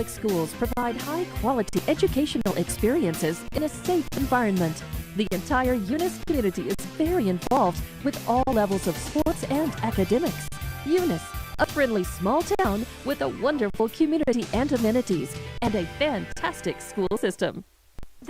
public schools provide high-quality educational experiences in a safe environment. The entire Eunice community is very involved with all levels of sports and academics. Eunice, a friendly small town with a wonderful community and amenities, and a fantastic school system.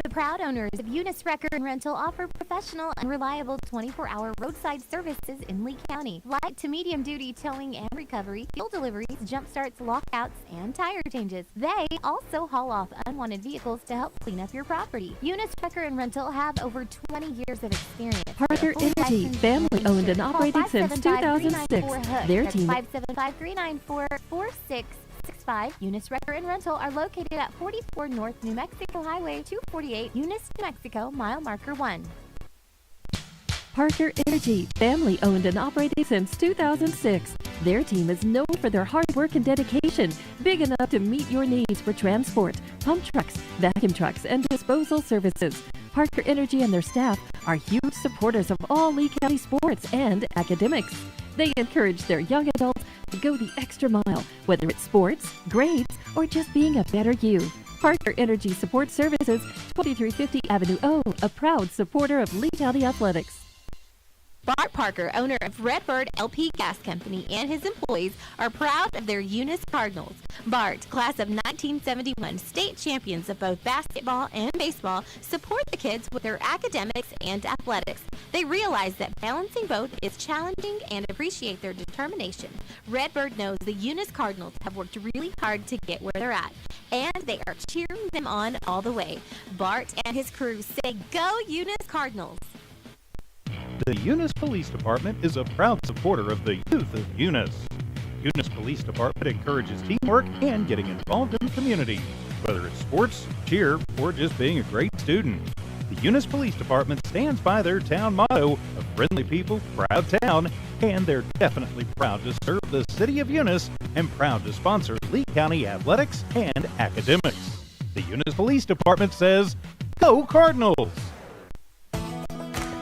The proud owners of Eunice Wrecker and Rental offer professional and reliable 24-hour roadside services in Lee County. Light to medium duty towing and recovery, fuel deliveries, jump starts, lockouts, and tire changes. They also haul off unwanted vehicles to help clean up your property. Eunice Wrecker and Rental have over 20 years of experience. Parker Energy, family owned and operated since 2006. Their team 575-394-4665. Eunice Wrecker and Rental are located at 44 North New Mexico Highway 248, Eunice, New Mexico, mile marker 1. Parker Energy, family owned and operated since 2006. Their team is known for their hard work and dedication, big enough to meet your needs for transport, pump trucks, vacuum trucks, and disposal services. Parker Energy and their staff are huge supporters of all Lee County sports and academics. They encourage their young adults to go the extra mile, whether it's sports, grades, or just being a better you. Parker Energy Support Services, 2350 Avenue O, a proud supporter of Lee County Athletics. Bart Parker, owner of Redbird LP Gas Company, and his employees are proud of their Eunice Cardinals. Bart, class of 1971, state champions of both basketball and baseball, support the kids with their academics and athletics. They realize that balancing both is challenging and appreciate their determination. Redbird knows the Eunice Cardinals have worked really hard to get where they're at, and they are cheering them on all the way. Bart and his crew say, "Go Eunice Cardinals!" The Eunice Police Department is a proud supporter of the youth of Eunice. Eunice Police Department encourages teamwork and getting involved in the community, whether it's sports, cheer, or just being a great student. The Eunice Police Department stands by their town motto of friendly people, proud town, and they're definitely proud to serve the city of Eunice and proud to sponsor Lee County athletics and academics. The Eunice Police Department says, "Go Cardinals!"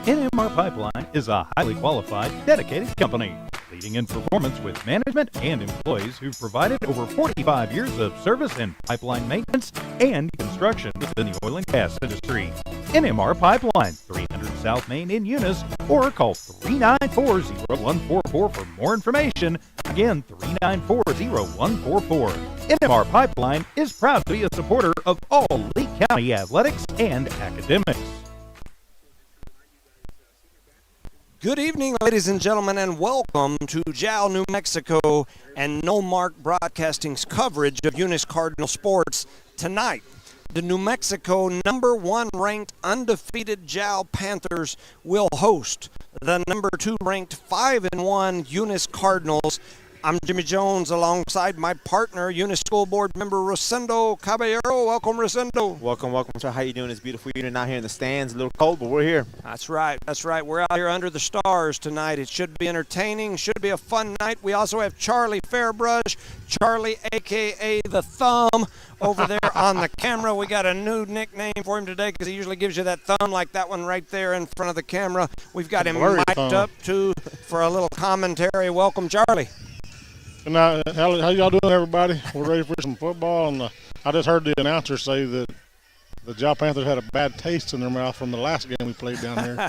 NMR Pipeline is a highly qualified, dedicated company, leading in performance with management and employees who've provided over 45 years of service in pipeline maintenance and construction within the oil and gas industry. NMR Pipeline, 300 South Main in Eunice, or call 394-0144 for more information. Again, 394-0144. NMR Pipeline is proud to be a supporter of all Lee County athletics and academics. Good evening, ladies and gentlemen, and welcome to JAL New Mexico and No Mark Broadcasting's coverage of Eunice Cardinal sports. Tonight, the New Mexico #1 ranked undefeated JAL Panthers will host the #2 ranked 5-1 Eunice Cardinals. I'm Jimmy Jones alongside my partner, Eunice School Board member Rosendo Caballero. Welcome, Rosendo. Welcome. So how you doing this beautiful evening out here in the stands? A little cold, but we're here. That's right. We're out here under the stars tonight. It should be entertaining, should be a fun night. We also have Charlie Fairbrush, Charlie a.k.a. The Thumb, over there on the camera. We got a new nickname for him today because he usually gives you that thumb like that one right there in front of the camera. We've got him mic'd up, too, for a little commentary. Welcome, Charlie. Good night. How y'all doing, everybody? We're ready for some football, and I just heard the announcer say that the JAL Panthers had a bad taste in their mouth from the last game we played down here.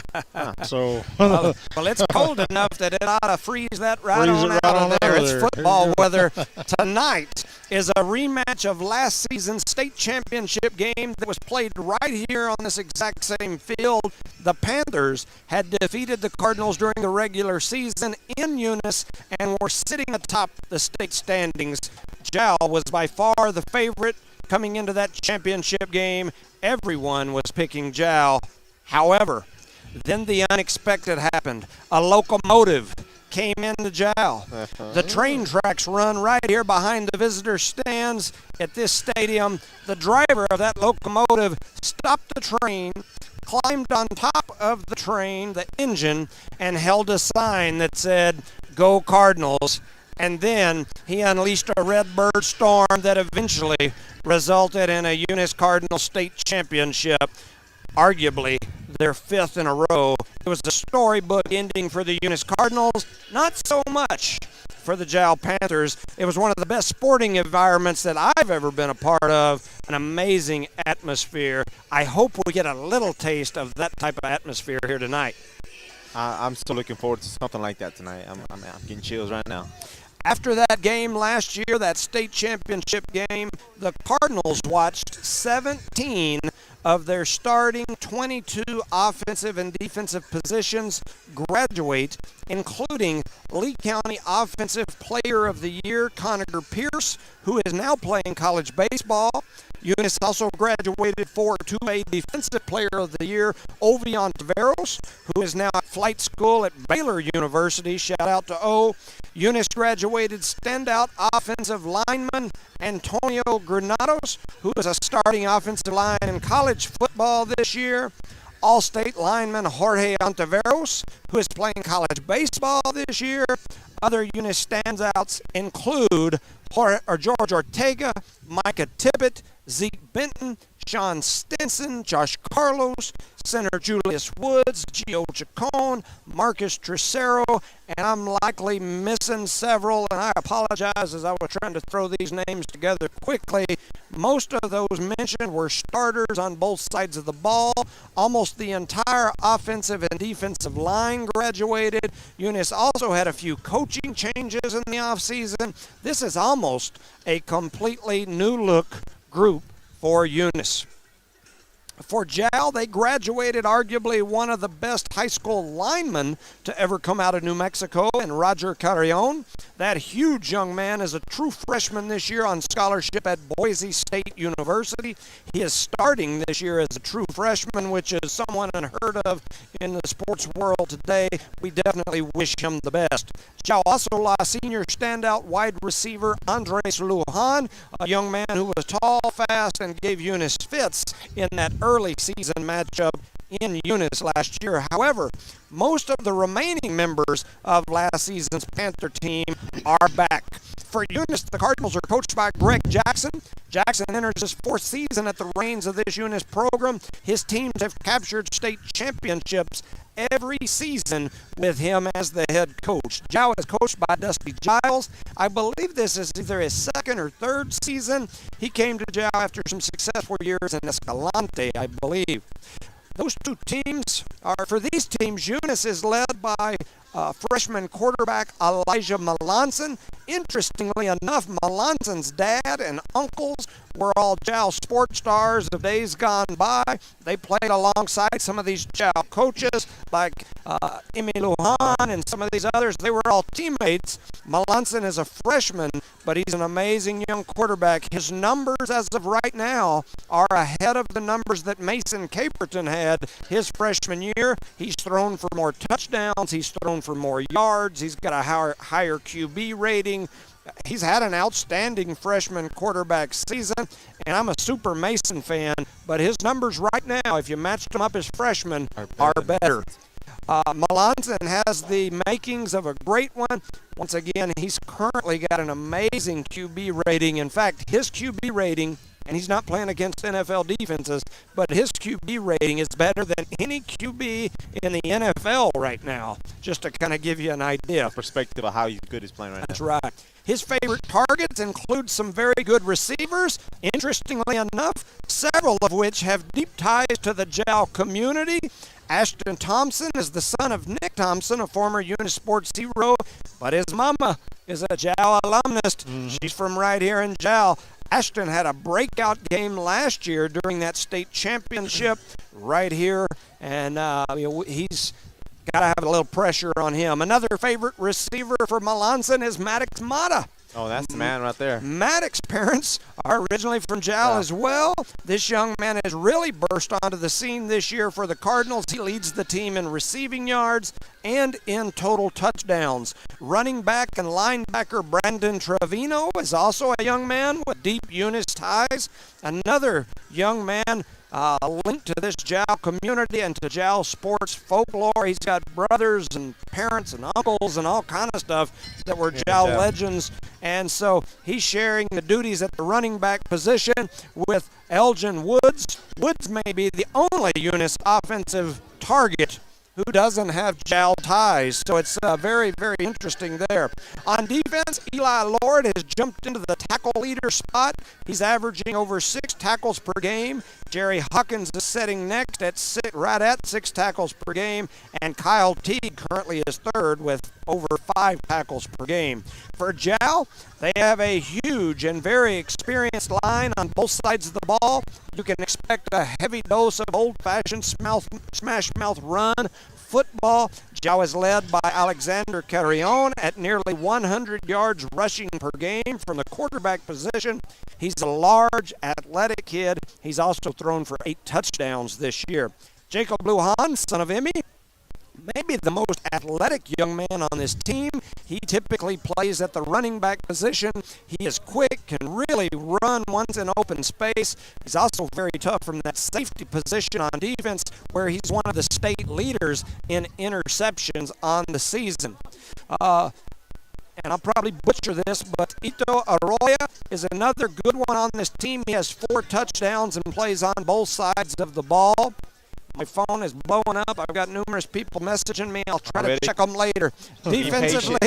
So well, it's cold enough that it ought to freeze that right on out of there. It's football weather. Tonight is a rematch of last season's state championship game that was played right here on this exact same field. The Panthers had defeated the Cardinals during the regular season in Eunice and were sitting atop the state standings. JAL was by far the favorite coming into that championship game. Everyone was picking JAL. However, then the unexpected happened. A locomotive came into JAL. The train tracks run right here behind the visitor stands at this stadium. The driver of that locomotive stopped the train, climbed on top of the train, the engine, and held a sign that said, "Go Cardinals." And then he unleashed a Redbird storm that eventually resulted in a Eunice Cardinal state championship, arguably their 5th in a row. It was a storybook ending for the Eunice Cardinals, not so much for the Jal Panthers. It was one of the best sporting environments that I've ever been a part of, an amazing atmosphere. I hope we get a little taste of that type of atmosphere here tonight. I'm still looking forward to something like that tonight. I'm getting chills right now. After that game last year, that state championship game, the Cardinals watched 17 of their starting 22 offensive and defensive positions graduate, including Lee County Offensive Player of the Year, Conager Pierce, who is now playing college baseball. Eunice also graduated for 2A Defensive Player of the Year, Ovion Taveros, who is now at flight school at Baylor University. Shout out to O. Eunice graduated standout offensive lineman Antonio Granados, who is a starting offensive line in college football this year. All-state lineman Jorge Ontiveros, who is playing college baseball this year. Other Eunice standouts include George Ortega, Micah Tippett, Zeke Benton, Sean Stinson, Josh Carlos, Center Julius Woods, Gio Chacon, Marcus Tricero, and I'm likely missing several, and I apologize as I was trying to throw these names together quickly. Most of those mentioned were starters on both sides of the ball. Almost the entire offensive and defensive line graduated. Eunice also had a few coaching changes in the offseason. This is almost a completely new look group for Eunice. For Jal, they graduated arguably one of the best high school linemen to ever come out of New Mexico in Roger Carrion. That huge young man is a true freshman this year on scholarship at Boise State University. He is starting this year as a true freshman, which is somewhat unheard of in the sports world today. We definitely wish him the best. Jal also lost senior standout wide receiver Andres Lujan, a young man who was tall, fast, and gave Eunice fits in that early season matchup in Eunice last year. However, most of the remaining members of last season's Panther team are back. For Eunice, the Cardinals are coached by Greg Jackson. Jackson enters his fourth season at the reins of this Eunice program. His teams have captured state championships every season with him as the head coach. Jow is coached by Dusty Giles. I believe this is either his second or third season. He came to Jow after some successful years in Escalante, I believe. Those two teams for these teams, Eunice is led by freshman quarterback Elijah Melanson. Interestingly enough, Melanson's dad and uncles were all Jow sports stars of days gone by. They played alongside some of these Jow coaches like Emi Lujan and some of these others. They were all teammates. Melanson is a freshman, but he's an amazing young quarterback. His numbers as of right now are ahead of the numbers that Mason Caperton had his freshman year. He's thrown for more touchdowns. He's thrown for more yards. He's got a higher QB rating. He's had an outstanding freshman quarterback season, and I'm a super Mason fan, but his numbers right now, if you matched them up as freshmen, are better. Melanson has the makings of a great one. Once again, he's currently got an amazing QB rating. In fact, his QB rating, and he's not playing against NFL defenses, but his QB rating is better than any QB in the NFL right now, just to kind of give you an idea. Perspective of how good he's playing right now. That's right. His favorite targets include some very good receivers. Interestingly enough, several of which have deep ties to the Jow community. Ashton Thompson is the son of Nick Thompson, a former Eunice sports hero, but his mama is a Jow alumnus. She's from right here in Jow. Ashton had a breakout game last year during that state championship right here, and he's got to have a little pressure on him. Another favorite receiver for Melanson is Maddox Mata. Oh, that's the man right there. Maddox's parents are originally from Jow as well. This young man has really burst onto the scene this year for the Cardinals. He leads the team in receiving yards and in total touchdowns. Running back and linebacker Brandon Trevino is also a young man with deep Eunice ties. Another young man linked to this Jow community and to Jow sports folklore. He's got brothers and parents and uncles and all kind of stuff that were Jow legends. And so he's sharing the duties at the running back position with Elgin Woods. Woods may be the only Eunice offensive target who doesn't have JAL ties. So it's very, very interesting there. On defense, Eli Lord has jumped into the tackle leader spot. He's averaging over 6 tackles per game. Jerry Hawkins is sitting next at right at 6 tackles per game, and Kyle Teague currently is third with over 5 tackles per game. For JAL, they have a huge and very experienced line on both sides of the ball. You can expect a heavy dose of old-fashioned smash mouth run football. JAL is led by Alexander Carrion at nearly 100 yards rushing per game from the quarterback position. He's a large, athletic kid. He's also thrown for 8 touchdowns this year. Jacob Lujan, son of Emmy, maybe the most athletic young man on this team. He typically plays at the running back position. He is quick, can really run once in open space. He's also very tough from that safety position on defense, where he's one of the state leaders in interceptions on the season. And I'll probably butcher this, but Ito Arroyo is another good one on this team. He has 4 touchdowns and plays on both sides of the ball. My phone is blowing up. I've got numerous people messaging me. I'll try to check them later. Defensively,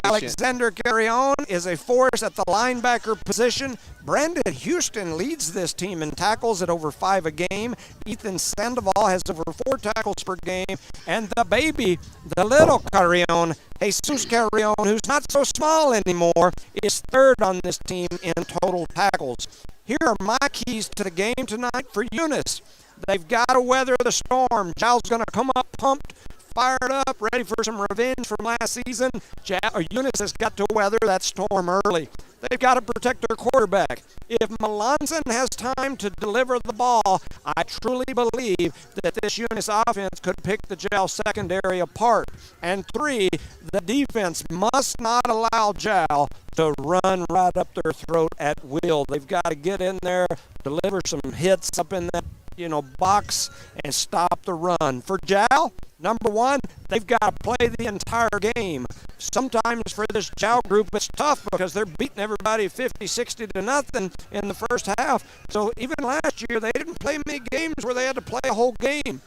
Alexander Carrion is a force at the linebacker position. Brandon Houston leads this team in tackles at over 5 a game. Ethan Sandoval has over 4 tackles per game. And the baby, the little Carrion, Jesus Carrion, who's not so small anymore, is third on this team in total tackles. Here are my keys to the game tonight for Eunice. They've got to weather the storm. JAL's going to come up pumped, fired up, ready for some revenge from last season. Eunice has got to weather that storm early. They've got to protect their quarterback. If Melanson has time to deliver the ball, I truly believe that this Eunice offense could pick the JAL secondary apart. And 3, the defense must not allow JAL to run right up their throat at will. They've got to get in there, deliver some hits up in that box and stop the run. For JAL, number 1, they've got to play the entire game. Sometimes for this JAL group, it's tough because they're beating everybody 50, 60 to nothing in the first half. So even last year, they didn't play many games where they had to play a whole game.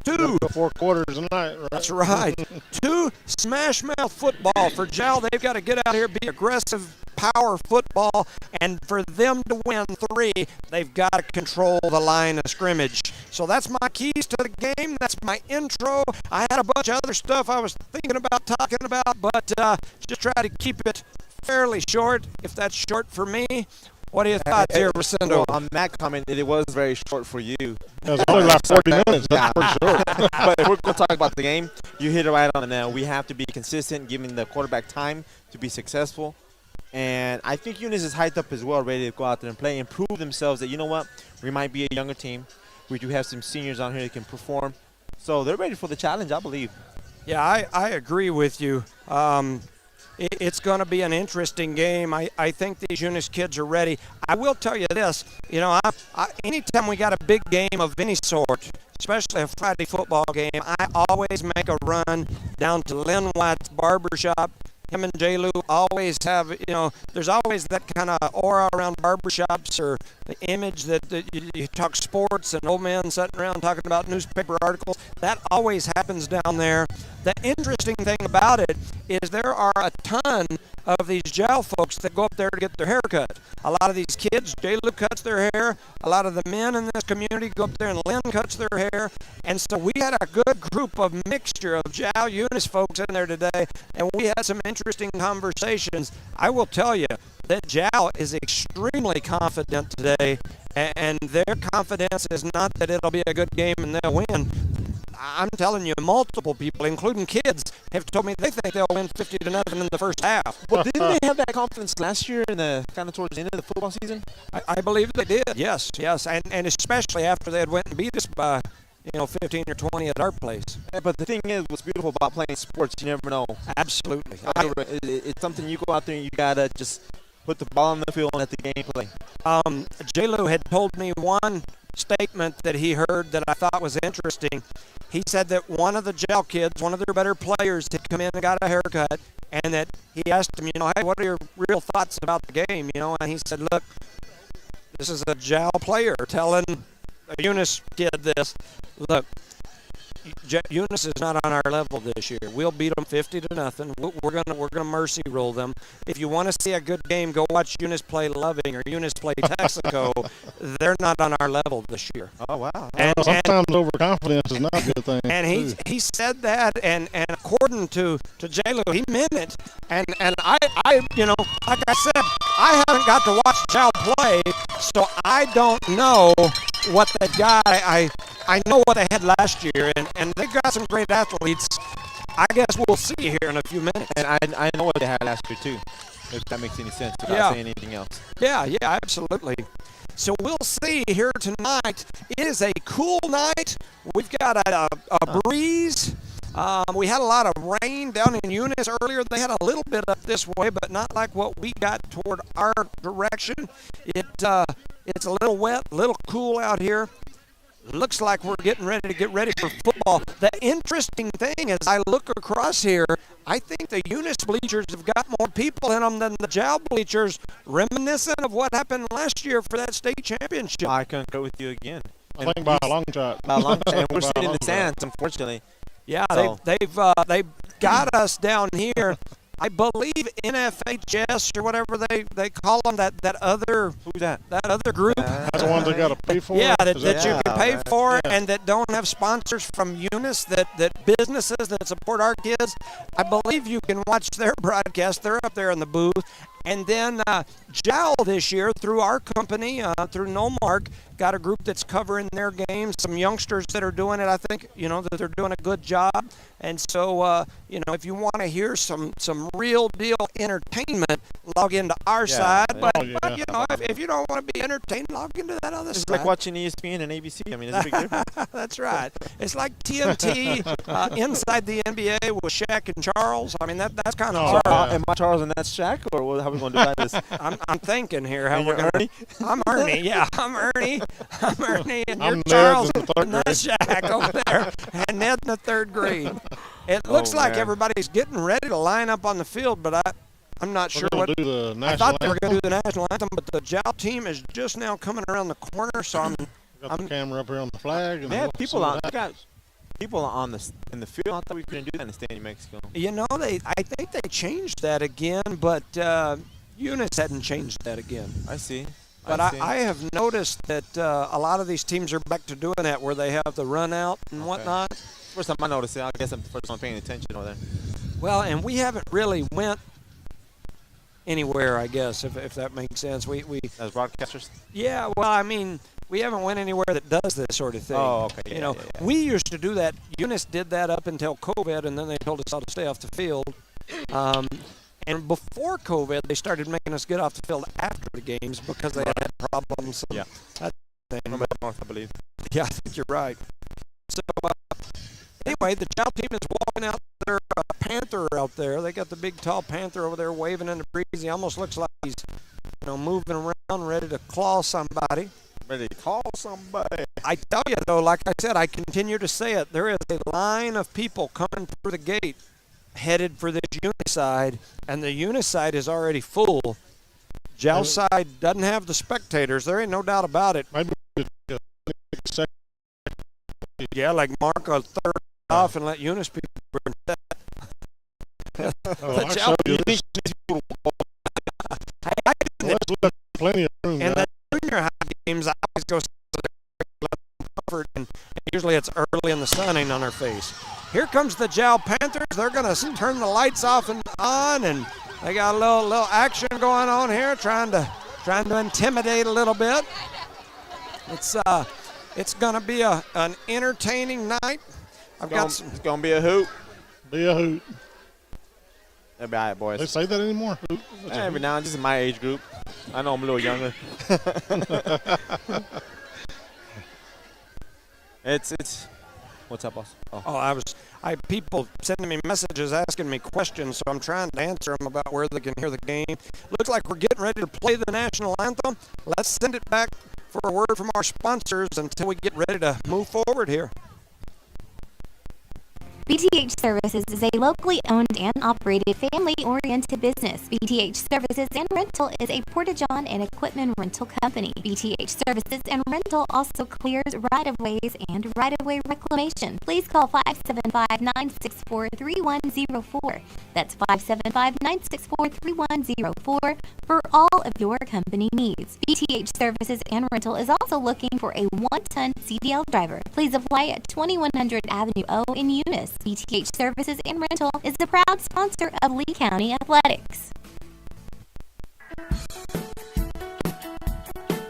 2. 4 quarters a night, right? That's right. 2, smash mouth football. For JAL, they've got to get out here, be aggressive, power football, and for them to win 3, they've got to control the line of scrimmage. So that's my keys to the game. That's my intro. I had a bunch of other stuff I was thinking about talking about, but just try to keep it fairly short, if that's short for me. What are your thoughts here, Rosendo? Well, on that comment, it was very short for you. It was only like 40 minutes. That's pretty short. But if we're going to talk about the game, you hit it right on the nail. We have to be consistent, giving the quarterback time to be successful. And I think Eunice is hyped up as well, ready to go out there and play and prove themselves that, you know what, we might be a younger team. We do have some seniors on here that can perform. So they're ready for the challenge, I believe. Yeah, I agree with you. It's going to be an interesting game. I think these Eunice kids are ready. I will tell you this, anytime we got a big game of any sort, especially a Friday football game, I always make a run down to Lynn White's barbershop. Him and J-Lou always have, there's always that kind of aura around barbershops, or the image that you talk sports and old men sitting around talking about newspaper articles. That always happens down there. The interesting thing about it is there are a ton of these JAL folks that go up there to get their hair cut. A lot of these kids, J-Lou cuts their hair. A lot of the men in this community go up there and Lynn cuts their hair. And so we had a good group of mixture of JAL Eunice folks in there today, and we had some interesting conversations. I will tell you that JAL is extremely confident today, and their confidence is not that it'll be a good game and they'll win. I'm telling you, multiple people, including kids, have told me they think they'll win 50 to nothing in the first half. Well, didn't they have that confidence last year in the kind of towards the end of the football season? I believe they did, yes, and especially after they had went and beat us by 15 or 20 at our place. Yeah, but the thing is, what's beautiful about playing sports, you never know. Absolutely. It's something you go out there and you got to just put the ball on the field and let the game play. J-Lo had told me one statement that he heard that I thought was interesting. He said that one of the JAL kids, one of their better players, had come in and got a haircut, and that he asked him, hey, what are your real thoughts about the game? And he said, look, this is a JAL player telling a Eunice kid this. Look, Eunice is not on our level this year. We'll beat them 50-0. We're gonna mercy roll them. If you want to see a good game, go watch Eunice play Loving or Eunice play Texaco. They're not on our level this year. Oh wow! And sometimes overconfidence is not a good thing. And he said that, and according to J-Lo, he meant it. And I like I said, I haven't got to watch Chow play, so I don't know what they got. I know what they had last year, and they've got some great athletes. I guess we'll see here in a few minutes. And I know what they had last year too, if that makes any sense without saying anything else. Yeah, absolutely. So we'll see here tonight. It is a cool night. We've got a breeze. We had a lot of rain down in Eunice earlier. They had a little bit up this way, but not like what we got toward our direction. It's a little wet, a little cool out here. Looks like we're getting ready for football. The interesting thing is I look across here, I think the Eunice bleachers have got more people in them than the Jow bleachers, reminiscent of what happened last year for that state championship. I concur with you again. I think by a long shot. By a long shot. And we're sitting in the stands, unfortunately. Yeah, so. they've got us down here. I believe NFHS or whatever they call them, that other Who's that? That other group. That's the ones they got to pay for. Yeah, that you can pay for, Yeah. and that don't have sponsors from Eunice, that businesses that support our kids. I believe you can watch their broadcast. They're up there in the booth. And then Jowl this year, through our company, through Nomark, got a group that's covering their games. Some youngsters that are doing it, I think, that they're doing a good job. And so, if you want to hear some real deal entertainment, log into our side. But, if you don't want to be entertained, log into that other side. It's like watching ESPN and ABC. I mean, it's a big difference. That's right. It's like TNT inside the NBA with Shaq and Charles. I mean, that's kind of hard. Am I Charles and that's Shaq, or how are we going to do this? I'm thinking here how And we're you're going to. I'm Ernie. Yeah, I'm Ernie. and you're I'm Ned Charles, in the third and that's Shaq over there, and Ned in the third grade. It looks like man. everybody's getting ready to line up on the field, but I'm not sure what. Do the I national thought they were anthem. going to do the national anthem, but the Jowl team is just now coming around the corner, so Got the camera up here on the flag. And They have we'll people see on. what They got people on in the field. I thought we couldn't do that in the state in Mexico. I think they changed that again, but Eunice hadn't changed that again. I see. But I have noticed that a lot of these teams are back to doing that, where they have the run out and whatnot. First time I noticed it. I guess I'm the first time paying attention over there. Well, and we haven't really went anywhere, I guess, if that makes sense. We As broadcasters. yeah, well, I mean, we haven't went anywhere that does this sort of thing. Oh, okay. Yeah, yeah. We used to do that. Eunice did that up until COVID, and then they told us all to stay off the field. And before COVID, they started making us get off the field after the games because they had problems. Yeah. That thing. From up north, I believe. Yeah, I think you're right. So, anyway, the Jowl team is walking out their panther out there. They got the big, tall panther over there waving in the breeze. He almost looks like he's, moving around, ready to claw somebody. Ready to call somebody. I tell you, though, like I said, I continue to say it. There is a line of people coming through the gate headed for this Eunice side, and the Eunice side is already full. Jowl side doesn't have the spectators. There ain't no doubt about it. Maybe we could take a second. Yeah, like mark a third off and let Eunice people bring that. I Jowl- showed you this. Let's look, plenty of room. And guys. the junior high games, I always go covered, and usually it's early in the sun ain't on their face. Here comes the Jowl Panthers. They're going to turn the lights off and on, and they got a little action going on here, trying to intimidate a little bit. It's going to be an entertaining night. It's going to be a hoot. Be a hoot. That'll be all right, boys. They say that anymore? Hoot. Every now and then, this is my age group. I know I'm a little younger. It's what's up, boss? I have people sending me messages asking me questions, so I'm trying to answer them about where they can hear the game. Looks like we're getting ready to play the national anthem. Let's send it back for a word from our sponsors until we get ready to move forward here. BTH Services is a locally owned and operated family-oriented business. BTH Services and Rental is a Porta-John and equipment rental company. BTH Services and Rental also clears right-of-ways and right-of-way reclamation. Please call 575-964-3104. That's 575-964-3104 for all of your company needs. BTH Services and Rental is also looking for a 1-ton CDL driver. Please apply at 2100 Avenue O in Eunice. BTH Services and Rental is the proud sponsor of Lee County Athletics.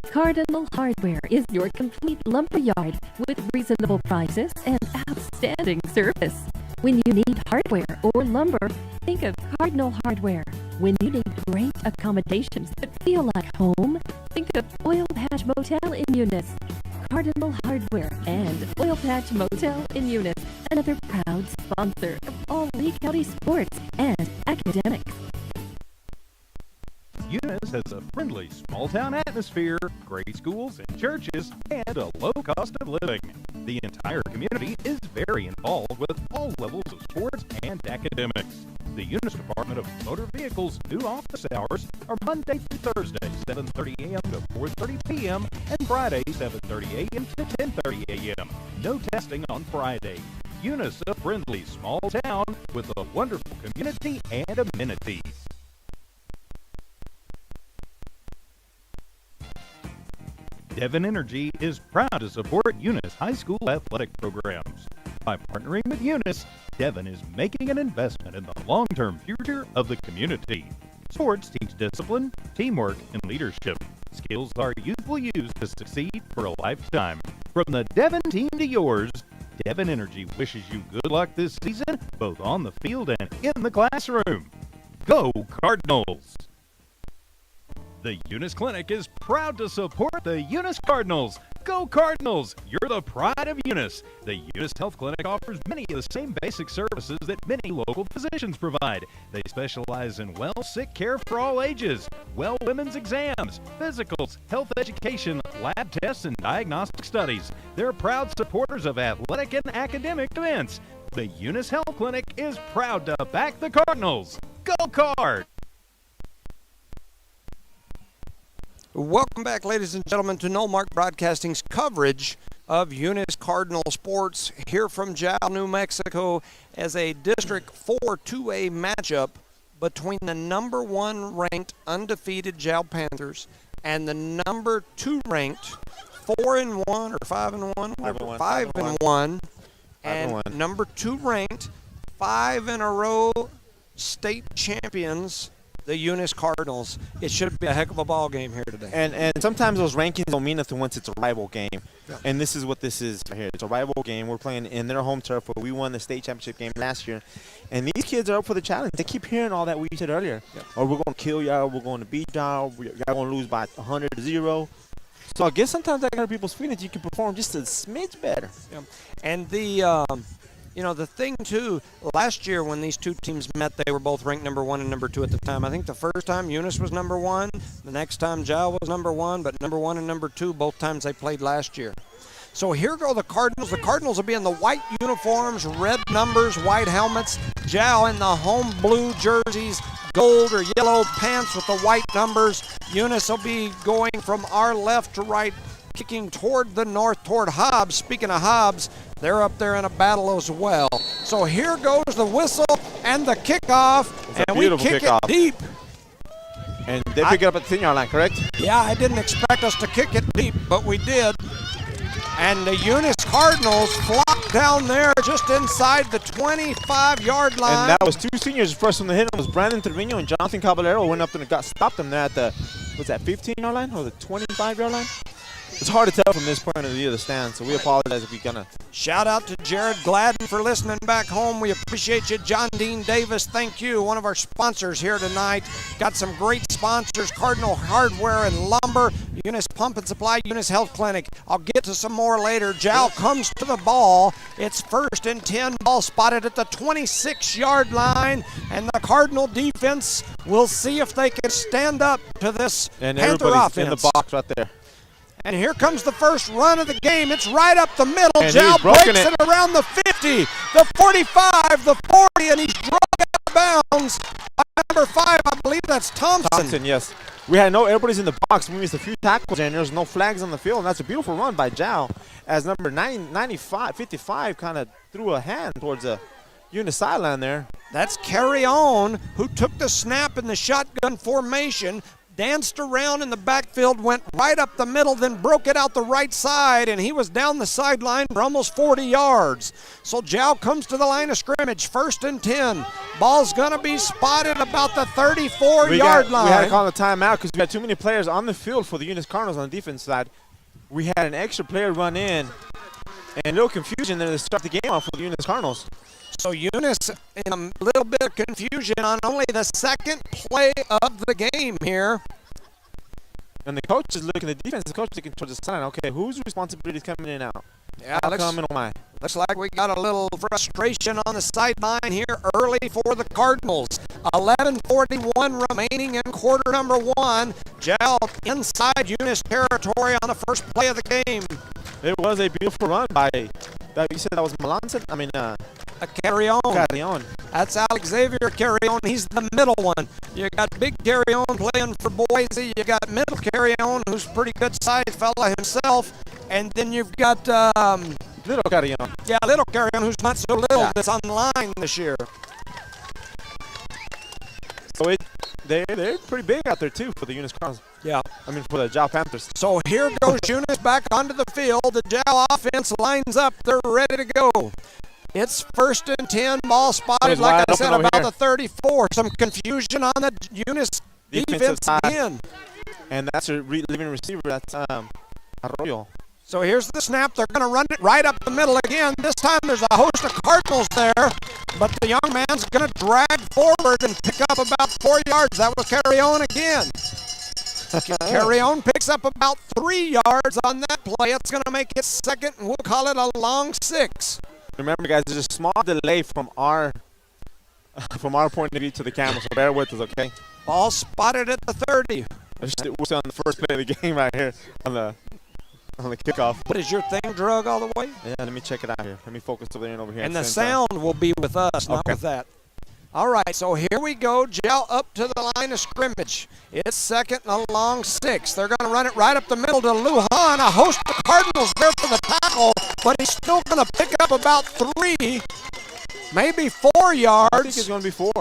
Cardinal Hardware is your complete lumber yard with reasonable prices and outstanding service. When you need hardware or lumber, think of Cardinal Hardware. When you need great accommodations that feel like home, think of Oil Patch Motel in Eunice. Cardinal Hardware and Oil Patch Motel in Eunice, another proud sponsor of all Lee County sports and academics. Eunice has a friendly small-town atmosphere, great schools and churches, and a low cost of living. The entire community is very involved with all levels of sports and academics. The Eunice Department of Motor Vehicles' new office hours are Monday through Thursday, 7:30 a.m. to 4:30 p.m., and Friday, 7:30 a.m. to 10:30 a.m. No testing on Friday. Eunice, a friendly small town with a wonderful community and amenities. Devon Energy is proud to support Eunice High School athletic programs. By partnering with Eunice, Devon is making an investment in the long-term future of the community. Sports teach discipline, teamwork, and leadership. Skills our youth will use to succeed for a lifetime. From the Devon team to yours, Devon Energy wishes you good luck this season, both on the field and in the classroom. Go Cardinals! The Eunice Clinic is proud to support the Eunice Cardinals. Go Cardinals! You're the pride of Eunice. The Eunice Health Clinic offers many of the same basic services that many local physicians provide. They specialize in sick care for all ages, women's exams, physicals, health education, lab tests, and diagnostic studies. They're proud supporters of athletic and academic events. The Eunice Health Clinic is proud to back the Cardinals. Go Card! Welcome back, ladies and gentlemen, to Nullmark Broadcasting's coverage of Eunice Cardinal sports here from Jal, New Mexico, as a District 4 2A matchup between the number 1 ranked undefeated Jal Panthers and the number 2 ranked 4-1 or 5-1, whatever, 5-1, and number 2 ranked 5 in a row state champions, the Eunice Cardinals. It should be a heck of a ball game here today. And sometimes those rankings don't mean nothing once it's a rival game. Yeah. And this is what this is right here. It's a rival game. We're playing in their home turf where we won the state championship game last year. And these kids are up for the challenge. They keep hearing all that we said earlier. Yeah. Or we're going to kill y'all. We're going to beat y'all. Y'all going to lose by 100-0. So I guess sometimes that hurt people's feelings. You can perform just a smidge better. Yeah. And the the thing, too, last year when these two teams met, they were both ranked number 1 and number 2 at the time. I think the first time Eunice was number 1. The next time Jal was number 1, but number 1 and number 2 both times they played last year. So here go the Cardinals. The Cardinals will be in the white uniforms, red numbers, white helmets. Jal in the home blue jerseys, gold or yellow pants with the white numbers. Eunice will be going from our left to right, kicking toward the north, toward Hobbs. Speaking of Hobbs, they're up there in a battle as well. So here goes the whistle and the kickoff, and we kick it deep. And they pick it up at the 10-yard line, correct? Yeah, I didn't expect us to kick it deep, but we did. And the Eunice Cardinals flopped down there just inside the 25-yard line. And that was 2 seniors. The first one to hit them was Brandon Trevino, and Jonathan Caballero went up there and stopped them there at the, 15-yard line or the 25-yard line? It's hard to tell from this point of view of the stand, so we apologize if we kind of. Shout out to Jared Gladden for listening back home. We appreciate you. John Dean Davis, thank you. One of our sponsors here tonight. Got some great sponsors: Cardinal Hardware and Lumber, Eunice Pump and Supply, Eunice Health Clinic. I'll get to some more later. Jal comes to the ball. It's 1st and 10. Ball spotted at the 26-yard line, and the Cardinal defense will see if they can stand up to this and Panther everybody's offense. in the box right there. And here comes the first run of the game. It's right up the middle. And Jow he's broken breaks it around the 50, the 45, the 40, and he's drug out of bounds by number 5. I believe that's Thompson. Thompson, yes. We had everybody's in the box. We missed a few tackles, and there's no flags on the field. And that's a beautiful run by Jow, as number 55 kind of threw a hand towards the Eunice sideline there. That's Carry On, who took the snap in the shotgun formation, danced around in the backfield, went right up the middle, then broke it out the right side, and he was down the sideline for almost 40 yards. So Jow comes to the line of scrimmage, 1st and 10. Ball's going to be spotted about the 34-yard line. We had to call a timeout because we had too many players on the field for the Eunice Cardinals on the defense side. We had an extra player run in, and a little confusion there to start the game off for the Eunice Cardinals. So Eunice in a little bit of confusion on only the second play of the game here. And the coach is looking at the defense. The coach is looking towards the sideline. Okay, whose responsibility is coming in and out? Yeah, Looks like we got a little frustration on the sideline here early for the Cardinals. 11:41 remaining in quarter number 1. Jow inside Eunice territory on the first play of the game. It was a beautiful run by, you said that was Melanson? Carry On. Carry On. That's Alex Xavier Carry On. He's the middle one. You got Big Carry On playing for Boise. You got Middle Carry On, who's a pretty good sized fella himself. And then you've got Little Carry On. Yeah, Little Carry On, who's not so little, that's on the line this year. So they're pretty big out there too for the Eunice Cardinals. Yeah. For the Jow Panthers. So here goes Eunice back onto the field. The Jow offense lines up. They're ready to go. It's 1st and 10. Ball spotted, like I said, about the 34. Some confusion on the Eunice defense again. And that's a leading receiver. That's Arroyo. So here's the snap. They're going to run it right up the middle again. This time there's a host of Cardinals there, but the young man's going to drag forward and pick up about 4 yards. That was Carry On again. Carry On picks up about 3 yards on that play. It's going to make it 2nd, and we'll call it a long 6. Remember, guys, there's a small delay from our point of view to the camera, so bear with us, okay? Ball spotted at the 30. We're still on the first play of the game right here on the kickoff. But is your thing drug all the way? Yeah, let me check it out here. Let me focus over there and over here. And the sound will be with us, not with that. All right, so here we go. Jow up to the line of scrimmage. It's 2nd and a long 6. They're going to run it right up the middle to Lujan. A host of Cardinals there for the tackle, but he's still going to pick up about 3, maybe 4 yards. I think it's going to be 4.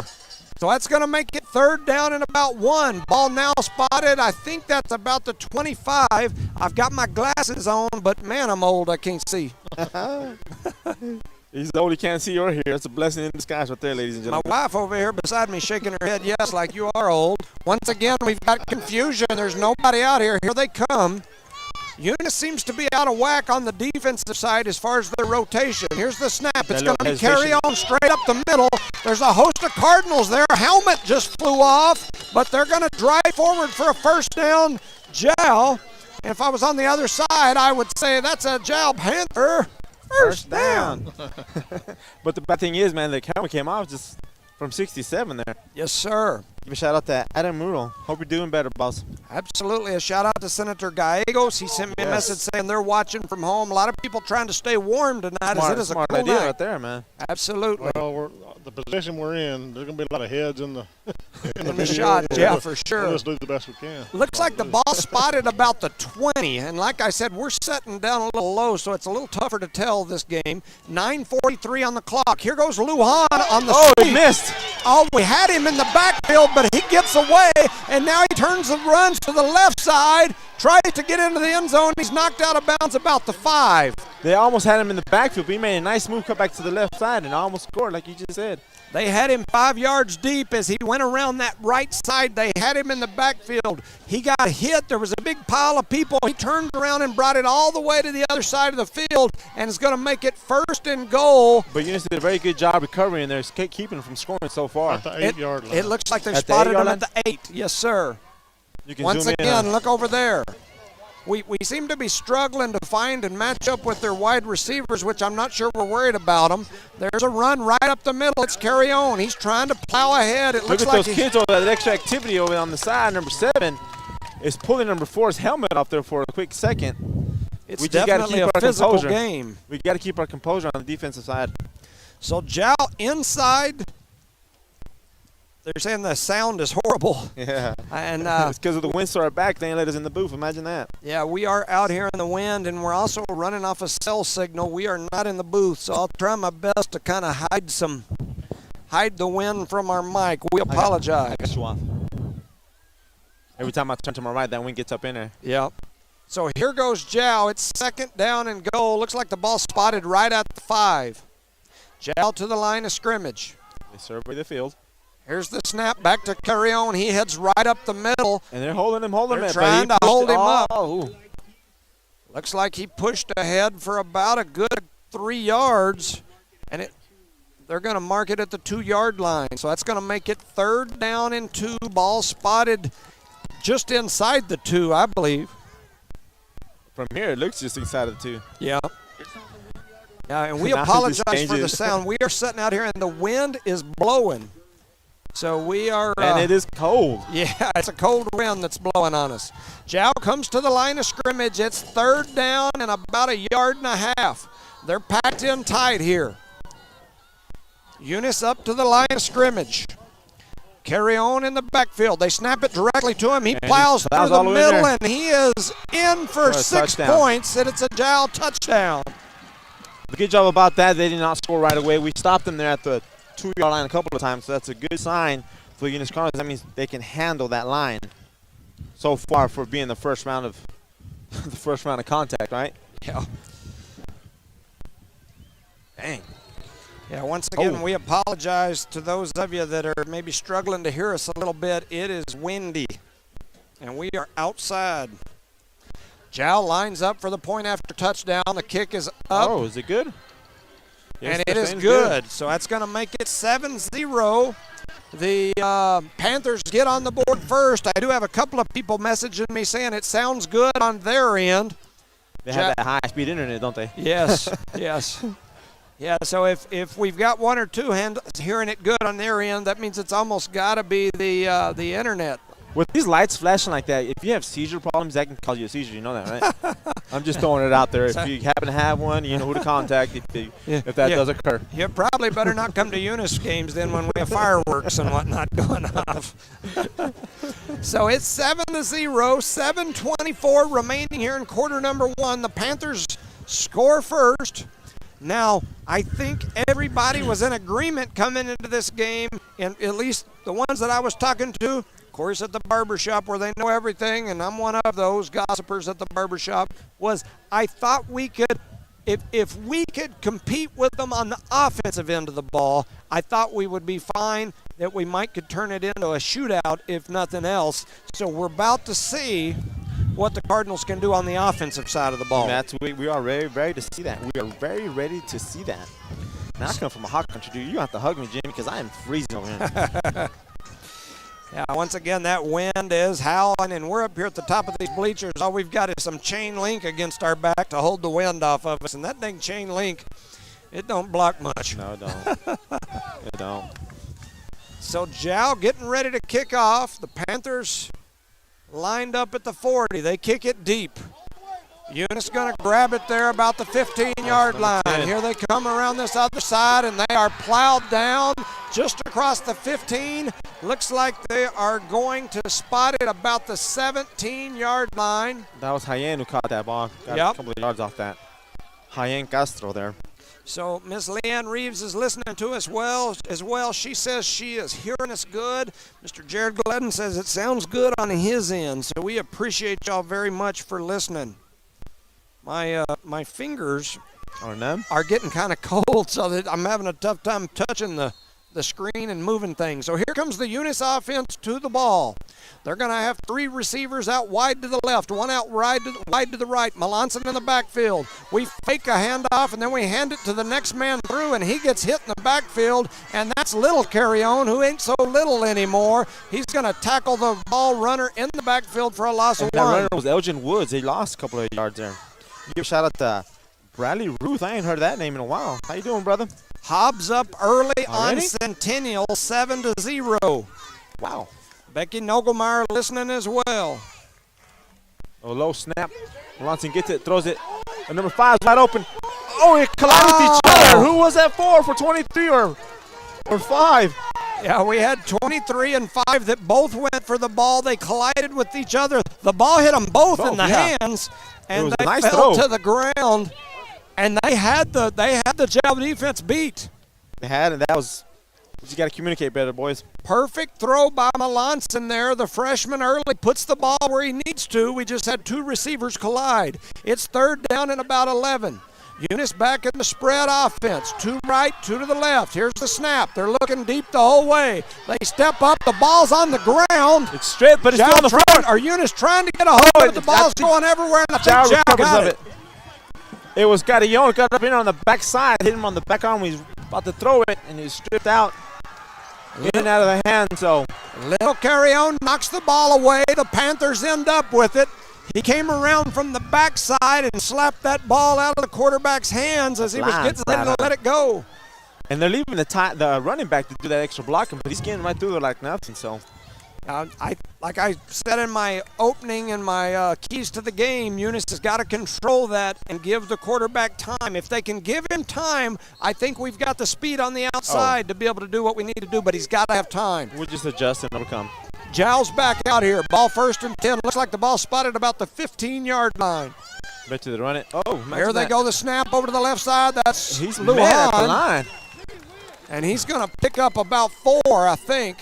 So that's going to make it 3rd down and about 1. Ball now spotted. I think that's about the 25. I've got my glasses on, but man, I'm old. I can't see. He's old, he can't see or hear. It's a blessing in disguise right there, ladies and gentlemen. My wife over here beside me shaking her head yes, like you are old. Once again, we've got confusion. There's nobody out here. Here they come. Eunice seems to be out of whack on the defensive side as far as their rotation. Here's the snap. It's going to be Carry On straight up the middle. There's a host of Cardinals there. Helmet just flew off, but they're going to drive forward for a 1st down. Jow. And if I was on the other side, I would say that's a Jow Panther. First down. But the bad thing is, man, the camera came off just from 67 there. Yes, sir. Give a shout out to Adam Muro. Hope you're doing better, boss. Absolutely. A shout out to Senator Gallegos. He sent me a message saying they're watching from home. A lot of people trying to stay warm tonight. It is a cool idea night. right there, man. Absolutely. Well, the position we're in, there's going to be a lot of heads in the in the shot, yeah, for sure. We'll just do the best we can. Looks like the ball spotted about the 20, and like I said, we're setting down a little low, so it's a little tougher to tell this game. 9:43 on the clock. Here goes Lujan on the sweep. He missed. Oh, we had him in the backfield, but he gets away, and now he turns and runs to the left side, tries to get into the end zone. He's knocked out of bounds about the 5. They almost had him in the backfield, but he made a nice move, cut back to the left side, and almost scored, like you just said. They had him 5 yards deep as he went around that right side. They had him in the backfield. He got hit. There was a big pile of people. He turned around and brought it all the way to the other side of the field and is going to make it 1st and goal. But Eunice did a very good job recovering there, keeping him from scoring so far. At the 8-yard line. It looks like they spotted him at the 8. Yes, sir. You can Once zoom again, in look over there. We seem to be struggling to find and match up with their wide receivers, which I'm not sure we're worried about them. There's a run right up the middle. It's Carry On. He's trying to plow ahead. It looks Look at like those kids over there, that extra activity over on the side, number 7. is pulling number 4's helmet off there for a quick second. It's We just gotta definitely keep a our physical composure. game. We got to keep our composure on the defensive side. So Jow inside. They're saying the sound is horrible. Yeah. And It's because of the wind to our back. They ain't let us in the booth. Imagine that. yeah, we are out here in the wind, and we're also running off a cell signal. We are not in the booth, so I'll try my best to kind of hide the wind from our mic. We apologize. I got you off. Every time I turn to my right, that wind gets up in there. Yeah. So here goes Jow. It's 2nd down and goal. Looks like the ball spotted right at the 5. Jow to the line of scrimmage. They survey the field. Here's the snap back to Carrion. He heads right up the middle. And they're holding him, They're but trying he to pushed hold it. him up. Oh. Looks like he pushed ahead for about a good 3 yards, and they're going to mark it at the 2-yard line. So that's going to make it 3rd down and 2. Ball spotted just inside the 2, I believe. From here, it looks just inside of the 2. Yeah. Yeah, and we Now it just apologize for the changes. sound. We are sitting out here, and the wind is blowing. So we are. And it is cold. Yeah, it's a cold wind that's blowing on us. Jow comes to the line of scrimmage. It's 3rd down and about 1.5 yards. They're packed in tight here. Eunice up to the line of scrimmage. Carry on in the backfield. They snap it directly to him. He plows through the all the way middle, there. and he is in for a 6 touchdown. points, and it's a Jow touchdown. Good job about that. They did not score right away. We stopped them there at the 2-yard line a couple of times, so that's a good sign for Eunice Cardinals. That means they can handle that line so far for being the first round of contact, right? Yeah. Dang. Yeah, once again, Oh. we apologize to those of you that are maybe struggling to hear us a little bit. It is windy, and we are outside. Jow lines up for the point after touchdown. The kick is up, Oh, is it good? Yes, and it they're is saying it's good. So that's going to make it 7-0. The Panthers get on the board first. I do have a couple of people messaging me saying it sounds good on their end. They have that high-speed internet, don't they? Yes, yes. Yeah, so if we've got 1 or 2 hearing it good on their end, that means it's almost got to be the internet. With these lights flashing like that, if you have seizure problems, that can cause you a seizure. You know that, right? I'm just throwing it out there. If you happen to have one, you know who to contact if that does occur. You probably better not come to Eunice games then when we have fireworks and whatnot going off. So it's 7-0, 7:24 remaining here in quarter number 1. The Panthers score first. Now, I think everybody was in agreement coming into this game, and at least the ones that I was talking to, of course, at the barbershop where they know everything, and I'm one of those gossipers at the barbershop, was I thought we could, if we could compete with them on the offensive end of the ball, I thought we would be fine, that we might could turn it into a shootout if nothing else. So we're about to see what the Cardinals can do on the offensive side of the ball. We are very ready to see that. We are very ready to see that. Now, I come from a hot country, dude. You have to hug me, Jimmy, because I am freezing over here. Yeah, once again, that wind is howling, and we're up here at the top of these bleachers. All we've got is some chain link against our back to hold the wind off of us, and that dang chain link, it don't block much. No, it don't. It don't. So Jow getting ready to kick off. The Panthers lined up at the 40. They kick it deep. Eunice going to grab it there about the 15-yard line. Here they come around this other side, and they are plowed down just across the 15. Looks like they are going to spot it about the 17-yard line. That was Hayen who caught that ball. Got Yep. a couple of yards off that. Hayen Castro there. So Miss Leanne Reeves is listening to us as well. She says she is hearing us good. Mr. Jared Gledden says it sounds good on his end. So we appreciate y'all very much for listening. My fingers are getting kind of cold, so that I'm having a tough time touching the screen and moving things. So here comes the Eunice offense to the ball. They're going to have 3 receivers out wide to the left, 1 out wide to the right. Melanson in the backfield. We fake a handoff, and then we hand it to the next man through, and he gets hit in the backfield, and that's little Carrion, who ain't so little anymore. He's going to tackle the ball runner in the backfield for a loss of 1. That runner was Elgin Woods. He lost a couple of yards there. Give a shout out to Bradley Ruth. I ain't heard that name in a while. How you doing, brother? Hobbs up early on Already? Centennial, 7-0. Wow. Becky Nogelmeyer listening as well. A low snap. Melanson gets it, throws it. And number 5 is wide open. Oh, it collided with each other. Who was that for 23 or 5? Yeah, we had 23 and 5 that both went for the ball. They collided with each other. The ball hit them both in the hands, and they nice fell throw to the ground. And they had the Jow defense beat. They had, and that was. You got to communicate better, boys. Perfect throw by Melanson there. The freshman early puts the ball where he needs to. We just had 2 receivers collide. It's 3rd down and about 11. Eunice back in the spread offense. 2 right, 2 to the left. Here's the snap. They're looking deep the whole way. They step up. The ball's on the ground. It's straight, but it's still on the floor. Or Eunice trying to get a hold of it. The ball's going everywhere, and I think Jow got it. It was Carillon got up in on the backside, hit him on the back arm. He's about to throw it, and he's stripped out. In and out of the hand, so. Little Carillon knocks the ball away. The Panthers end up with it. He came around from the backside and slapped that ball out of the quarterback's hands as he was getting ready to let it go. And they're leaving the running back to do that extra blocking, but he's getting right through there like nothing, so. Like I said in my opening and my keys to the game, Eunice has got to control that and give the quarterback time. If they can give him time, I think we've got the speed on the outside to be able to do what we need to do, but he's got to have time. We'll just adjust and it'll come. Jow's back out here. Ball 1st and 10. Looks like the ball spotted about the 15-yard line. Bet you they run it. Oh, there they go. The snap over to the left side. He's Lujan at the line. And he's going to pick up about 4, I think.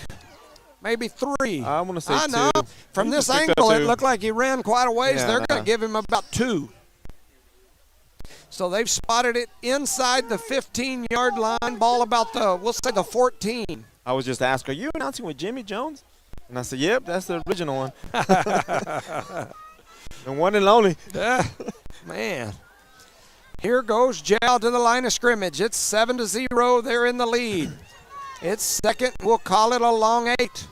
Maybe 3. I want to say 2. I know. From this angle, it looked like he ran quite a ways. Yeah, they're going to give him about 2. So they've spotted it inside the 15-yard line. Ball about we'll say the 14. I was just asked, are you announcing with Jimmy Jones? And I said, yep, that's the original one. The one and only. Man. Here goes Jow to the line of scrimmage. It's 7-0. They're in the lead. It's 2nd. We'll call it a long 8.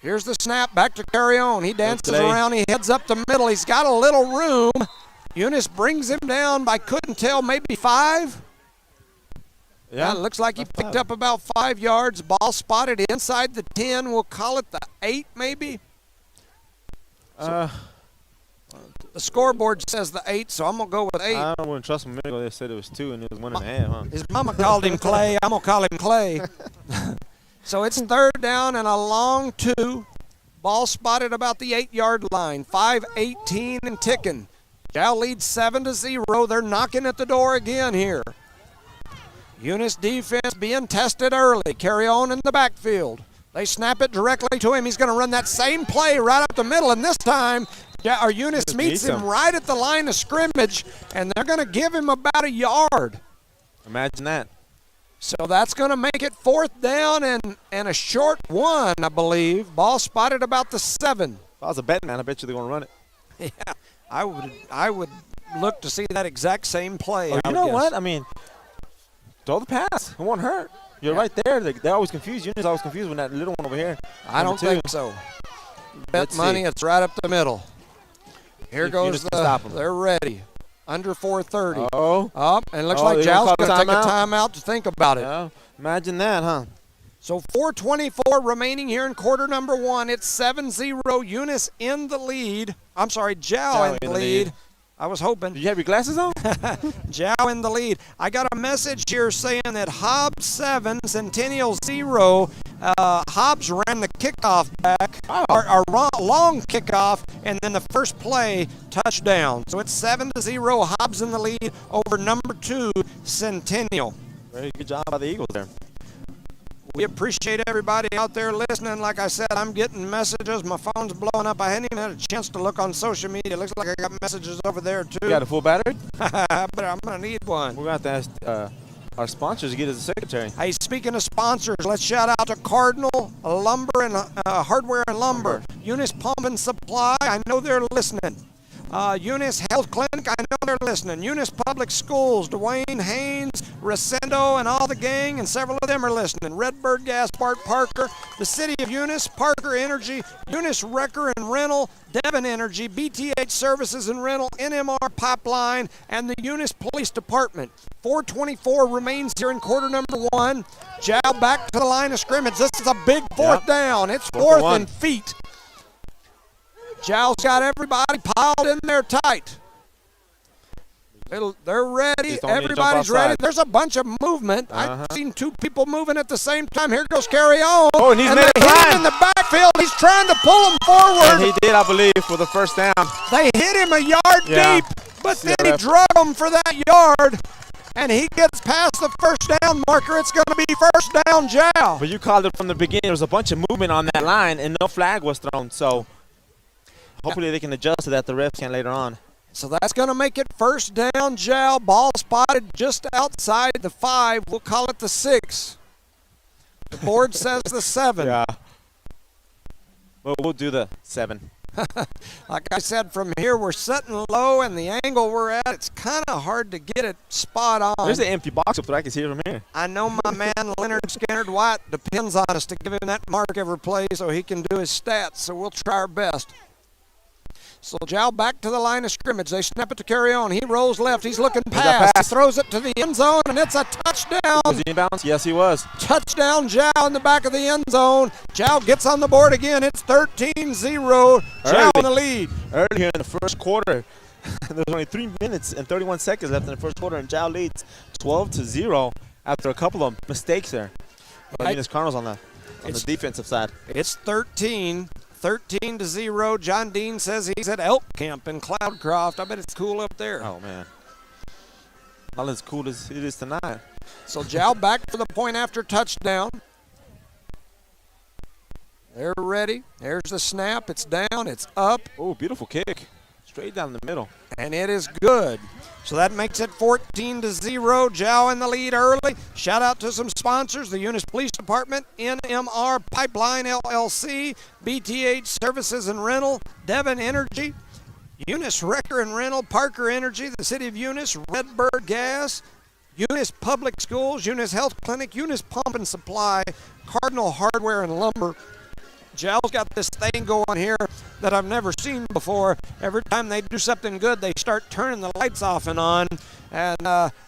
Here's the snap. Back to Carillon. He dances around. He heads up the middle. He's got a little room. Eunice brings him down by, couldn't tell, maybe 5. Yeah, it looks like he picked up about 5 yards. Ball spotted inside the 10. We'll call it the 8 maybe. The scoreboard says the 8, so I'm going to go with 8. I wouldn't trust him. They said it was 2 and it was 1.5, huh? His mama called him Clay. I'm going to call him Clay. So it's 3rd down and a long 2. Ball spotted about the 8-yard line. 5:18 and ticking. Jow leads 7-0. They're knocking at the door again here. Eunice defense being tested early. Carillon in the backfield. They snap it directly to him. He's going to run that same play right up the middle, and this time Eunice meets him right at the line of scrimmage, and they're going to give him about a yard. Imagine that. So that's going to make it 4th down and a short 1, I believe. Ball spotted about the 7. If I was a betting man, I bet you they're going to run it. Yeah, I would look to see that exact same play. Oh, you know what? I mean, throw the pass. It won't hurt. You're right there. They're always confused. Eunice always confused with that little one over here. I don't think so. Bet money, it's right up the middle. Here goes they're ready. Under 4:30. Up, and it looks like Jow's going to take a timeout to think about it. Yeah, imagine that, huh? So 4:24 remaining here in quarter number 1. It's 7-0. Eunice in the lead. I'm sorry, Jow in the lead. I was hoping. Did you have your glasses on? Jow in the lead. I got a message here saying that Hobbs 7, Centennial 0. Hobbs ran the kickoff back, or long kickoff, and then the first play, touchdown. So it's 7-0. Hobbs in the lead over number 2, Centennial. Very good job by the Eagles there. We appreciate everybody out there listening. Like I said, I'm getting messages. My phone's blowing up. I hadn't even had a chance to look on social media. It looks like I got messages over there, too. You got a full battery? But I'm going to need one. We're going to have to ask our sponsors to get as a secretary. Hey, speaking of sponsors, let's shout out to Cardinal Lumber and Hardware and Lumber. Eunice Pump and Supply, I know they're listening. Eunice Health Clinic, I know they're listening. Eunice Public Schools, Dwayne Haynes, Resendo, and all the gang, and several of them are listening. Redbird Gas, Bart Parker, the City of Eunice, Parker Energy, Eunice Wrecker and Rental, Devon Energy, BTH Services and Rental, NMR Pipeline, and the Eunice Police Department. 4:24 remains here in quarter number 1. Jow back to the line of scrimmage. This is a big 4th down. It's 4th and feet. Jow's got everybody piled in there tight. They're ready. Everybody's ready. There's a bunch of movement. I've seen two people moving at the same time. Here goes Carry On. Oh, and he's made they a hit him line in the backfield. He's trying to pull him forward. And he did, I believe, for the first down. They hit him a yard deep, but then he drug him for that yard, and he gets past the first down marker. It's going to be first down, Jow. But you called it from the beginning. There was a bunch of movement on that line, and no flag was thrown. So hopefully they can adjust to that. The refs can later on. So that's going to make it first down, Jow. Ball spotted just outside the 5. We'll call it the 6. The board says the 7. Yeah. But we'll do the 7. Like I said, from here we're sitting low, and the angle we're at, it's kind of hard to get it spot on. There's an empty box up there. I can see it from here. I know my man Leonard Skinner-Dwight depends on us to give him that mark every play so he can do his stats, so we'll try our best. So Jow back to the line of scrimmage. They snap it to Carry On. He rolls left. He's looking past. He throws it to the end zone, and it's a touchdown. Was he inbounds? Yes, he was. Touchdown, Jow in the back of the end zone. Jow gets on the board again. It's 13-0. Jow in the lead. Earlier in the first quarter, there's only 3 minutes and 31 seconds left in the first quarter, and Jow leads 12-0 after a couple of mistakes there. Eunice Cardinals on the defensive side. It's 13-0. John Dean says he's at Elk Camp in Cloudcroft. I bet it's cool up there. Oh, man. Not as cool as it is tonight. So Jow back for the point after touchdown. They're ready. There's the snap. It's down. It's up. Oh, beautiful kick. Straight down the middle. And it is good. So that makes it 14-0. Jow in the lead early. Shout out to some sponsors: the Eunice Police Department, NMR Pipeline LLC, BTH Services and Rental, Devon Energy, Eunice Wrecker and Rental, Parker Energy, the City of Eunice, Redbird Gas, Eunice Public Schools, Eunice Health Clinic, Eunice Pump and Supply, Cardinal Hardware and Lumber. Jow's got this thing going here that I've never seen before. Every time they do something good, they start turning the lights off and on. And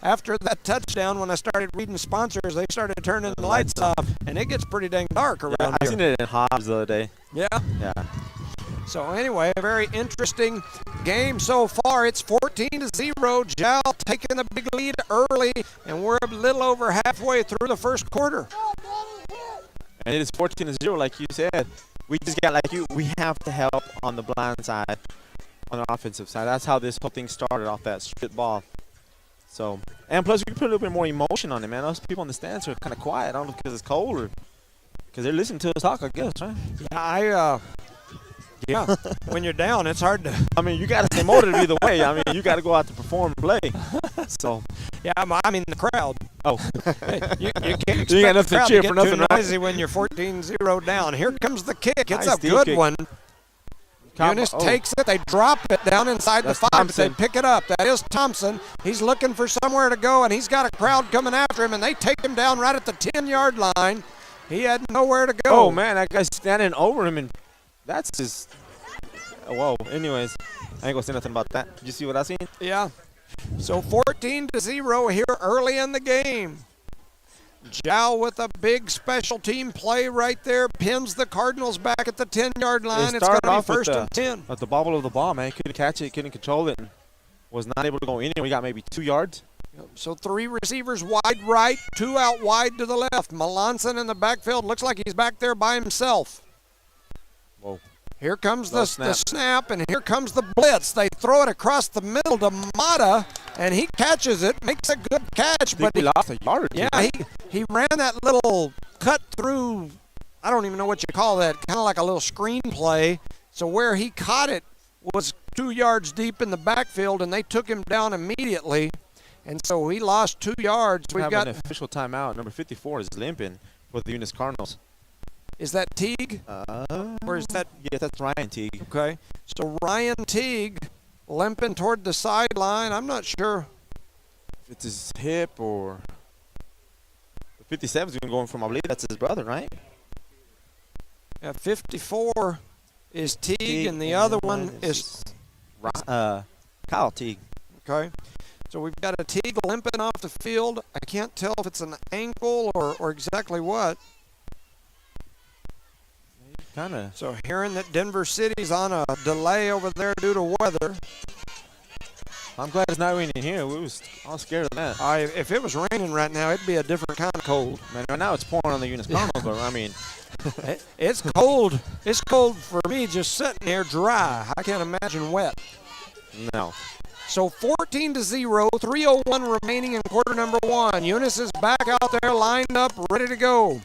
after that touchdown, when I started reading sponsors, they started turning the lights off. And it gets pretty dang dark around here. I seen it in Hobbs the other day. Yeah? Yeah. So anyway, a very interesting game so far. It's 14-0. Jow taking the big lead early, and we're a little over halfway through the first quarter. And it is 14-0, like you said. We just got we have to help on the blind side, on the offensive side. That's how this whole thing started off that strip ball. So, and plus we put a little bit more emotion on it, man. Those people in the stands are kind of quiet. I don't know because it's cold or because they're listening to us talk, I guess, right? Yeah, when you're down, it's hard to. I mean, you got to stay motivated either way. I mean, you got to go out to perform and play. So. Yeah, I mean the crowd. Oh. you can't expect you got the nothing crowd to cheer to for get nothing, too right? noisy when you're 14-0 down. Here comes the kick. It's Nice a good kick. one. Eunice takes it. They drop it down inside the 5. Thompson. They pick it up. That is Thompson. He's looking for somewhere to go, and he's got a crowd coming after him, and they take him down right at the 10-yard line. He had nowhere to go. Oh, man, that guy's standing over him, and that's just – whoa. Anyways, I ain't going to say nothing about that. Did you see what I seen? Yeah. So 14-0 here early in the game. Jow with a big special team play right there. Pins the Cardinals back at the 10-yard line. It's going to be first and 10. At the bobble of the ball, man. Couldn't catch it, couldn't control it, and was not able to go anywhere. We got maybe 2 yards. So 3 receivers wide right, 2 out wide to the left. Melanson in the backfield. Looks like he's back there by himself. Whoa. Here comes the snap, and here comes the blitz. They throw it across the middle to Mata, and he catches it, makes a good catch. But he lost a yard or two. Yeah, he ran that little cut through, I don't even know what you call that, kind of like a little screen play. So where he caught it was 2 yards deep in the backfield, and they took him down immediately. And so he lost 2 yards. We've got an official timeout. Number 54 is limping for the Eunice Cardinals. Is that Teague? Or is that? Yeah, that's Ryan Teague. Okay. So Ryan Teague limping toward the sideline. I'm not sure if it's his hip or the 57's going from, I believe that's his brother, right? Yeah, 54 is Teague, and the other one is Kyle Teague. Okay. So we've got a Teague limping off the field. I can't tell if it's an ankle or exactly what. kind of. So hearing that Denver City's on a delay over there due to weather. I'm glad it's not raining here. I was scared of that. If it was raining right now, it'd be a different kind of cold. Man, right now it's pouring on the Eunice Cardinals, but I mean, It's cold. It's cold for me just sitting here dry. I can't imagine wet. no. So 14-0, 3:01 remaining in quarter number 1. Eunice is back out there, lined up, ready to go.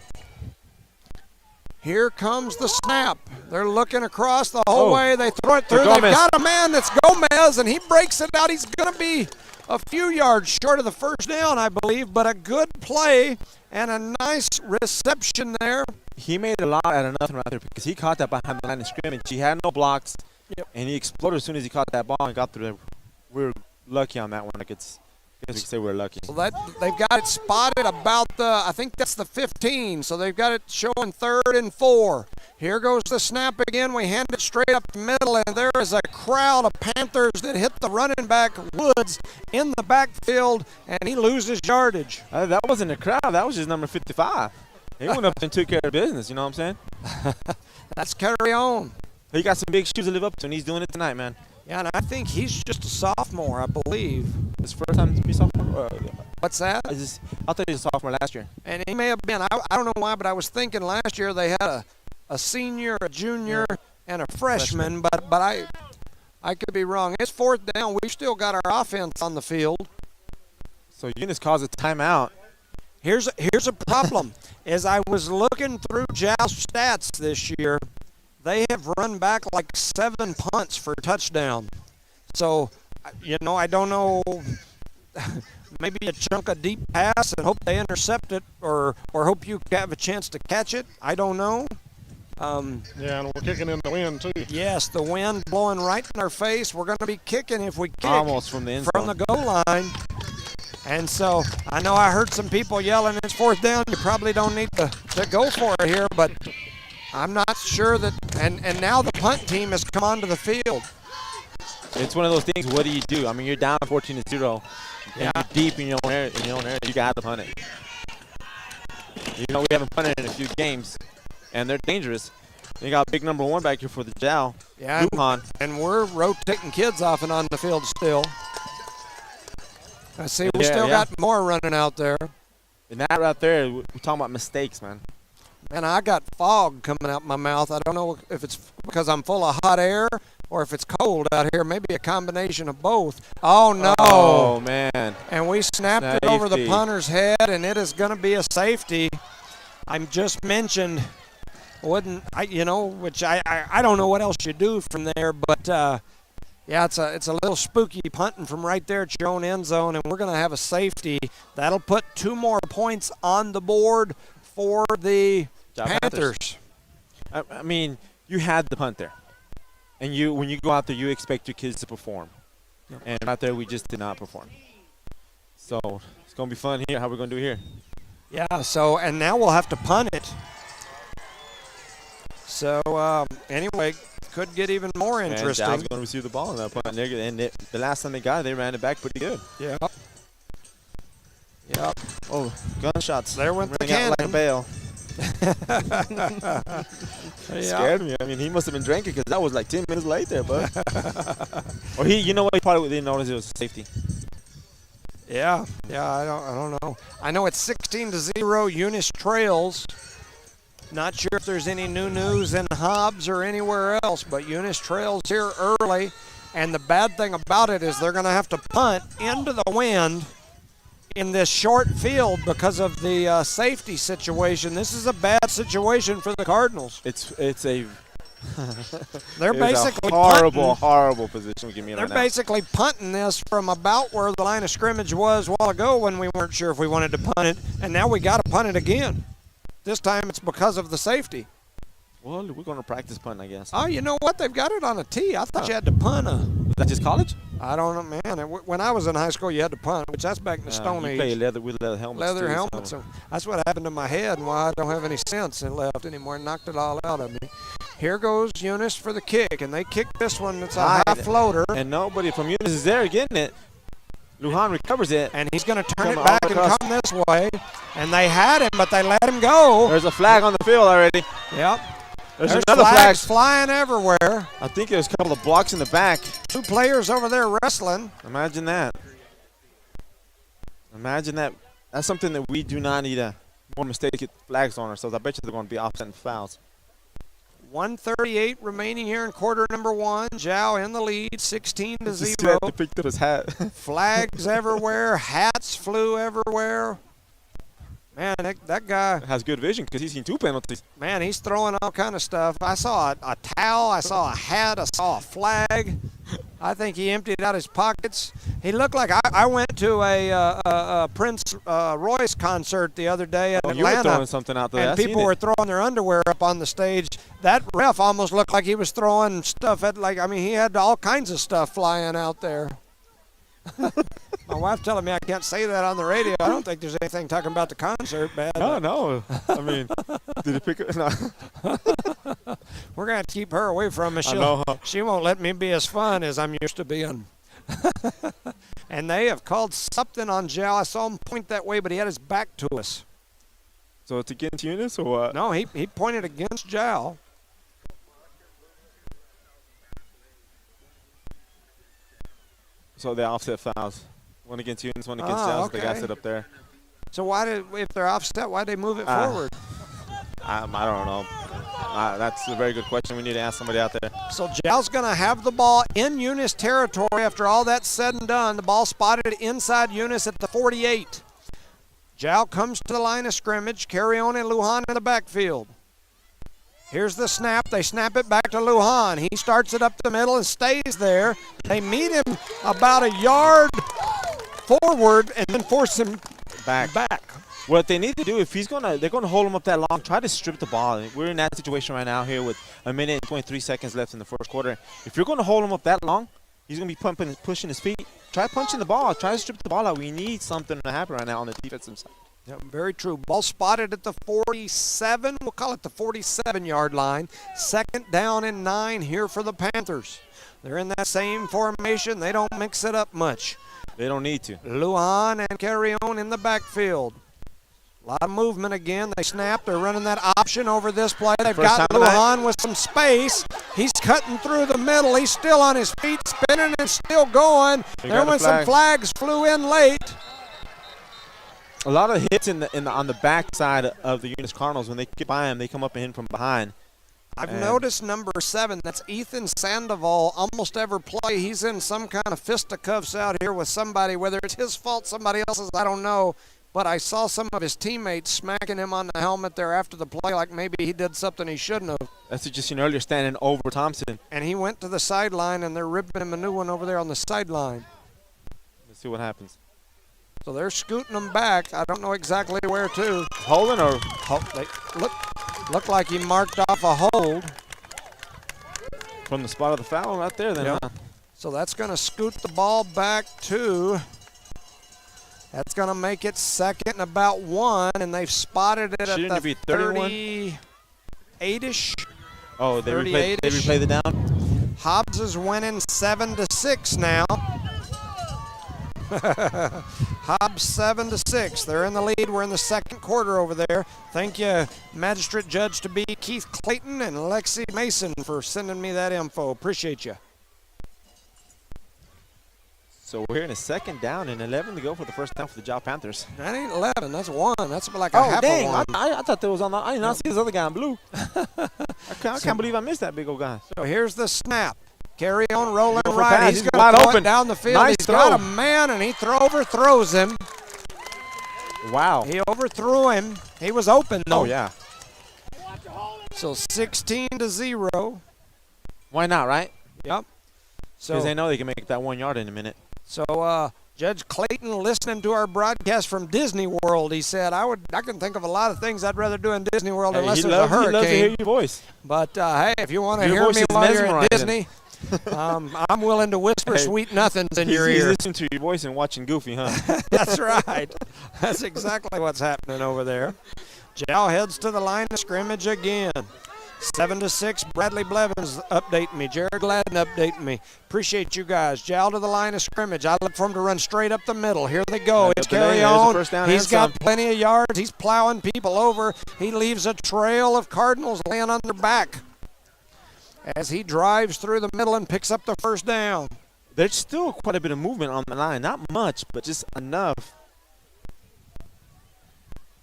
Here comes the snap. They're looking across the whole way. They throw it through. They've got a man that's Gomez, and he breaks it out. He's going to be a few yards short of the first down, I believe, but a good play and a nice reception there. He made a lot out of nothing right there because he caught that behind the line of scrimmage. He had no blocks, and he exploded as soon as he caught that ball and got through there. We were lucky on that one. I guess we could say we were lucky. Well, they've got it spotted about I think that's the 15, so they've got it showing 3rd and 4. Here goes the snap again. We hand it straight up the middle, and there is a crowd of Panthers that hit the running back, Woods, in the backfield, and he loses yardage. That wasn't a crowd. That was just number 55. He went up and took care of business, you know what I'm saying? Let's carry on. He got some big shoes to live up to, and he's doing it tonight, man. Yeah, and I think he's just a sophomore, I believe. His first time to be sophomore? What's that? I thought he was a sophomore last year. And he may have been. I don't know why, but I was thinking last year they had a senior, a junior, and a freshman, but I could be wrong. It's 4th down. We've still got our offense on the field. So Eunice calls a timeout. Here's a problem. As I was looking through Joust stats this year, they have run back like 7 punts for touchdown. So, I don't know. Maybe a chunk of deep pass and hope they intercept it, or hope you have a chance to catch it. I don't know. And we're kicking in the wind too. Yes, the wind blowing right in our face. We're going to be kicking if we kick almost from the end from the goal line. And so I know I heard some people yelling, it's 4th down. You probably don't need to go for it here, but I'm not sure that. And now the punt team has come onto the field. It's one of those things. What do you do? I mean, you're down 14-0. And you're deep in your own area. You got to punt it. We haven't punted in a few games, and they're dangerous. They got big number 1 back here for the Jow. Yeah, Lujan. And we're rotating kids off and on the field still. I see we still got more running out there. And that right there, we're talking about mistakes, man. Man, I got fog coming out my mouth. I don't know if it's because I'm full of hot air or if it's cold out here. Maybe a combination of both. Oh, no. Oh, man. And we snapped it over the punter's head, and it is going to be a safety. I'm just mentioned, which I don't know what else you do from there, but it's a little spooky punting from right there at your own end zone, and we're going to have a safety. That'll put 2 more points on the board for the Panthers. I mean, you had the punt there. And when you go out there, you expect your kids to perform. Yep. And out there, we just did not perform. So it's going to be fun here. How we're going to do here? Yeah, and now we'll have to punt it. So, anyway, could get even more interesting. And Dow's going to receive the ball in that punt. And the last time they got it, they ran it back pretty good. Yeah. Yep. Oh, gunshots. There went the cannon. Like a bale. Scared me. I mean, he must have been drinking because that was like 10 minutes late there, bud. Or he probably didn't notice it was a safety. Yeah, I don't know. I know it's 16-0. Eunice trails. Not sure if there's any new news in Hobbs or anywhere else, but Eunice trails here early. And the bad thing about it is they're going to have to punt into the wind in this short field because of the safety situation. This is a bad situation for the Cardinals. It's a they're basically horrible position. They're basically punting this from about where the line of scrimmage was a while ago when we weren't sure if we wanted to punt it, and now we got to punt it again. This time it's because of the safety. Well, we're going to practice punt, I guess. Oh, you know what? They've got it on a tee. I thought you had to punt Is that just college? I don't know, man. When I was in high school, you had to punt, which that's back in the Stone Age. You play with leather helmets. Leather helmets. So that's what happened to my head and why I don't have any sense left anymore. Knocked it all out of me. Here goes Eunice for the kick, and they kick this one. It's a high floater. And nobody from Eunice is there getting it. Lujan recovers it. And he's going to turn it back and come this way. And they had him, but they let him go. There's a flag on the field already. Yep. There's There's another flags flag. flying everywhere. I think there's a couple of blocks in the back. 2 players over there wrestling. Imagine that. Imagine that. That's something that we do not need more mistaken flags on ourselves. I bet you they're going to be offsetting fouls. 1:38 remaining here in quarter number 1. Zhao in the lead, 16-0. He picked up his hat. Flags everywhere. Hats flew everywhere. Man, that guy, Has good vision because he's seen 2 penalties. man, he's throwing all kind of stuff. I saw a towel. I saw a hat. I saw a flag. I think he emptied out his pockets. He looked like I went to a Prince Royce concert the other day in You were Atlanta. throwing something out there. And I seen people it. were throwing their underwear up on the stage. That ref almost looked like he was throwing stuff at, he had all kinds of stuff flying out there. My wife telling me I can't say that on the radio. I don't think there's anything talking about the concert, man. No. I mean, did he pick it? No. We're going to keep her away from us. I know, huh? She won't let me be as fun as I'm used to being. And they have called something on Zhao. I saw him point that way, but he had his back to us. So it's against Eunice or what? No, he pointed against Zhao. So they offset fouls. One against Eunice, one against Giles. okay. The guy sit up there. So if they're offset, why'd they move it forward? I don't know. That's a very good question. We need to ask somebody out there. So Zhao's going to have the ball in Eunice territory after all that's said and done. The ball spotted inside Eunice at the 48. Zhao comes to the line of scrimmage. Carrion and Lujan in the backfield. Here's the snap. They snap it back to Lujan. He starts it up the middle and stays there. They meet him about a yard forward and then force him back. What they need to do, if they're gonna hold him up that long, try to strip the ball. We're in that situation right now here with 1 minute and 23 seconds left in the first quarter. If you're gonna hold him up that long, he's gonna be pushing his feet. Try punching the ball. Try to strip the ball out. We need something to happen right now on the defensive side. Yeah, very true. Ball spotted at the 47. We'll call it the 47-yard line. 2nd down and 9 here for the Panthers. They're in that same formation. They don't mix it up much. They don't need to. Lujan and Carrion in the backfield. A lot of movement again. They snap. They're running that option over this play. They've got Lujan with some space. He's cutting through the middle. He's still on his feet, spinning and still going. There went some flags flew in late. A lot of hits on the back side of the Eunice Cardinals. When they get by him, they come up and hit him from behind. I've noticed number 7, that's Ethan Sandoval, almost every play he's in some kind of fisticuffs out here with somebody, whether it's his fault, somebody else's, I don't know. But I saw some of his teammates smacking him on the helmet there after the play like maybe he did something he shouldn't have. That's what you seen earlier, standing over Thompson. And he went to the sideline, and they're ripping him a new one over there on the sideline. Let's see what happens. So they're scooting him back. I don't know exactly where to. Holding or? They look like he marked off a hold. From the spot of the foul right there then. Yep. Huh? So that's going to scoot the ball back to. That's going to make it 2nd and about 1, and they've spotted it Shouldn't at it be the 31? 38-ish. Oh, they replayed the down? Hobbs is winning 7-6 now. Hobbs 7-6. They're in the lead. We're in the 2nd quarter over there. Thank you, Magistrate Judge to be Keith Clayton and Lexi Mason for sending me that info. Appreciate you. So we're in a 2nd down and 11 to go for the first down for the Jow Panthers. That ain't 11. That's 1. That's like a half dang. of 1. I thought that was on the. I did not see this other guy in blue. I can't believe I missed that big old guy. So here's the snap. Carry on rolling Go for right. pass. He's He's going wide to open. down the field. Nice He's throw. got a man, and he overthrows him. Wow. He overthrew him. He was open, though. Oh, yeah. So 16-0. Why not, right? Yep. So Because they know they can make that 1 yard in a minute. So Judge Clayton, listening to our broadcast from Disney World, he said, I can think of a lot of things I'd rather do in Disney World unless there's a hurricane. He loves to hear your voice. But, hey, if you want to Your hear voice me is while you're at mesmerizing. Disney, I'm willing to whisper sweet nothings in your He's ear. listening to your voice and watching Goofy, huh? That's right. That's exactly what's happening over there. Jow heads to the line of scrimmage again. 7-6. Bradley Blevins updating me. Jared Gladden updating me. Appreciate you guys. Jow to the line of scrimmage. I look for him to run straight up the middle. Here they go. It's Carry On. He's got plenty of yards. He's plowing people over. He leaves a trail of Cardinals laying on their back. as he drives through the middle and picks up the first down. There's still quite a bit of movement on the line. Not much, but just enough.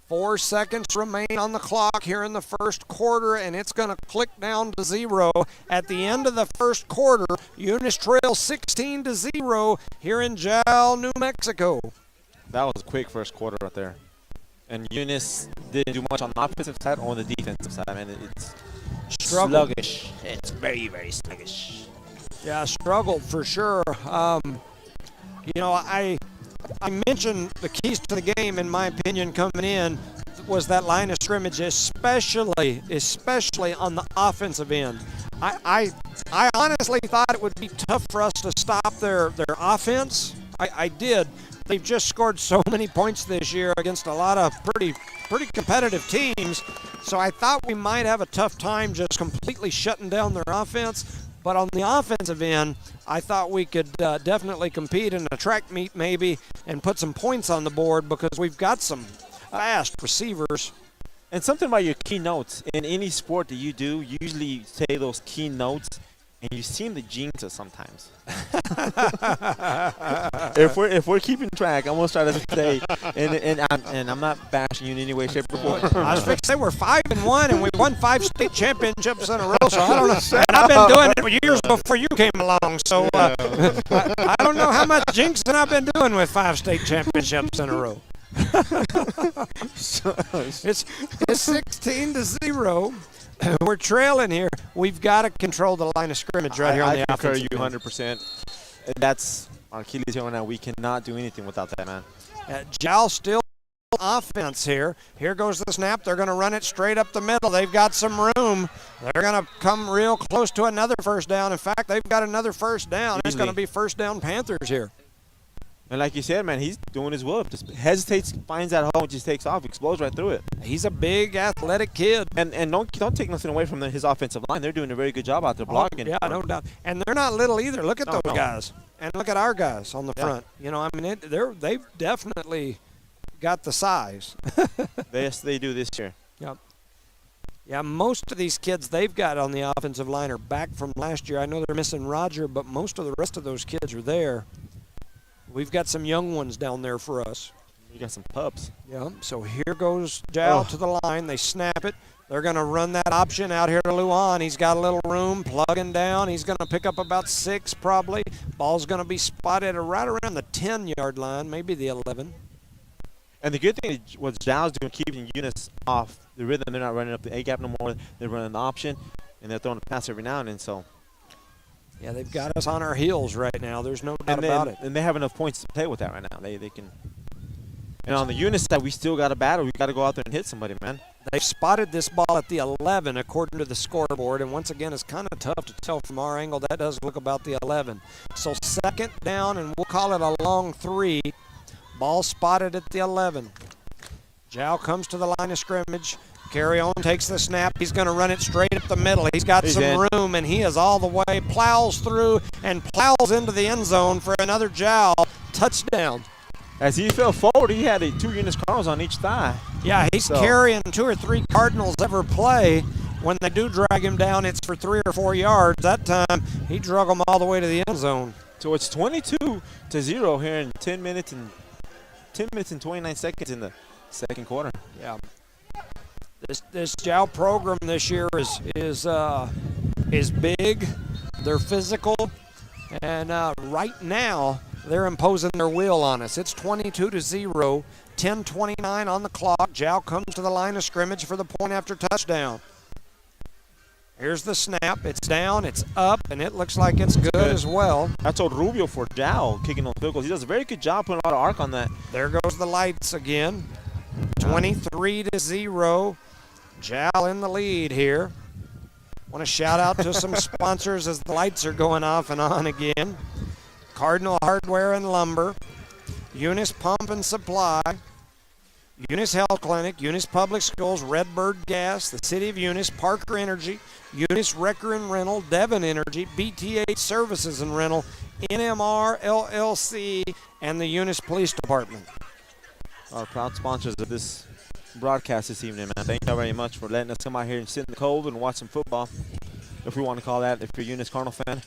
4 seconds remain on the clock here in the first quarter, and it's going to click down to 0. At the end of the first quarter, Eunice trails 16-0 here in Jal, New Mexico. That was a quick first quarter right there. And Eunice didn't do much on the offensive side or on the defensive side, man. It's sluggish. It's very, very sluggish. Yeah, struggled for sure. I mentioned the keys to the game, in my opinion, coming in was that line of scrimmage, especially on the offensive end. I honestly thought it would be tough for us to stop their offense. I did. They've just scored so many points this year against a lot of pretty competitive teams. So I thought we might have a tough time just completely shutting down their offense. But on the offensive end, I thought we could definitely compete in a track meet maybe and put some points on the board because we've got some fast receivers. And something about your key notes. In any sport that you do, you usually say those key notes, and you seem to jinx it sometimes. if we're keeping track, I'm gonna try to say, and I'm not bashing you in any way, shape, or form. I was fixing to say we're 5-1, and we won 5 state championships in a row. So I don't know. And I've been doing it years before you came along. So I don't know how much jinxing I've been doing with 5 state championships in a row. It's 16-0. We're trailing here. We've got to control the line of scrimmage right here on the offense. I concur you 100%. That's our Achilles heel right now. We cannot do anything without that, man. Jal still offense here. Here goes the snap. They're going to run it straight up the middle. They've got some room. They're going to come real close to another first down. In fact, they've got another first down. It's going to be first down Panthers here. And like you said, man, he's doing his will. Just hesitates, finds that hole, just takes off, explodes right through it. He's a big, athletic kid. And don't take nothing away from his offensive line. They're doing a very good job out there blocking. Yeah, no doubt. And they're not little either. Look at those guys. And look at our guys on the front. You know, I mean, they've definitely got the size. Yes, they do this year. Yep. Yeah, most of these kids they've got on the offensive line are back from last year. I know they're missing Roger, but most of the rest of those kids are there. We've got some young ones down there for us. You got some pups. Yeah, so here goes Jal to the line. They snap it. They're going to run that option out here to Luan. He's got a little room, plugging down. He's going to pick up about 6 probably. Ball's going to be spotted right around the 10-yard line, maybe the 11. And the good thing is what Jal's doing, keeping Eunice off the rhythm. They're not running up the A-gap no more. They're running the option, and they're throwing a pass every now and then. So. Yeah, they've got us on our heels right now. There's no doubt about it. And they have enough points to play with that right now. They can. And on the Eunice side, we still got to battle. We got to go out there and hit somebody, man. They've spotted this ball at the 11 according to the scoreboard, and once again, it's kind of tough to tell from our angle. That does look about the 11. So second down, and we'll call it a long 3. Ball spotted at the 11. Jal comes to the line of scrimmage. Carry on, takes the snap. He's going to run it straight up the middle. He's got some room, and he is all the way, plows through, and plows into the end zone for another Jal touchdown. As he fell forward, he had 2 Eunice Cardinals on each thigh. Yeah, he's carrying 2 or 3 Cardinals every play. When they do drag him down, it's for 3 or 4 yards. That time, he drug them all the way to the end zone. So it's 22-0 here in 10 minutes and 29 seconds in the second quarter. Yeah. This Jal program this year is big. They're physical, and right now they're imposing their will on us. It's 22-0, 10:29 on the clock. Jal comes to the line of scrimmage for the point after touchdown. Here's the snap. It's down, it's up, and it looks like it's good as well. That's old Rubio for Jal kicking those field goals. He does a very good job putting a lot of arc on that. There goes the lights again. 23-0. Jal in the lead here. Want to shout out to some sponsors as the lights are going off and on again. Cardinal Hardware and Lumber, Eunice Pump and Supply, Eunice Health Clinic, Eunice Public Schools, Redbird Gas, the City of Eunice, Parker Energy, Eunice Wrecker and Rental, Devon Energy, BTH Services and Rental, NMR LLC, and the Eunice Police Department. Our proud sponsors of this broadcast this evening, man. Thank you very much for letting us come out here and sit in the cold and watch some football. if we want to call that, if you're a Eunice Cardinal fan.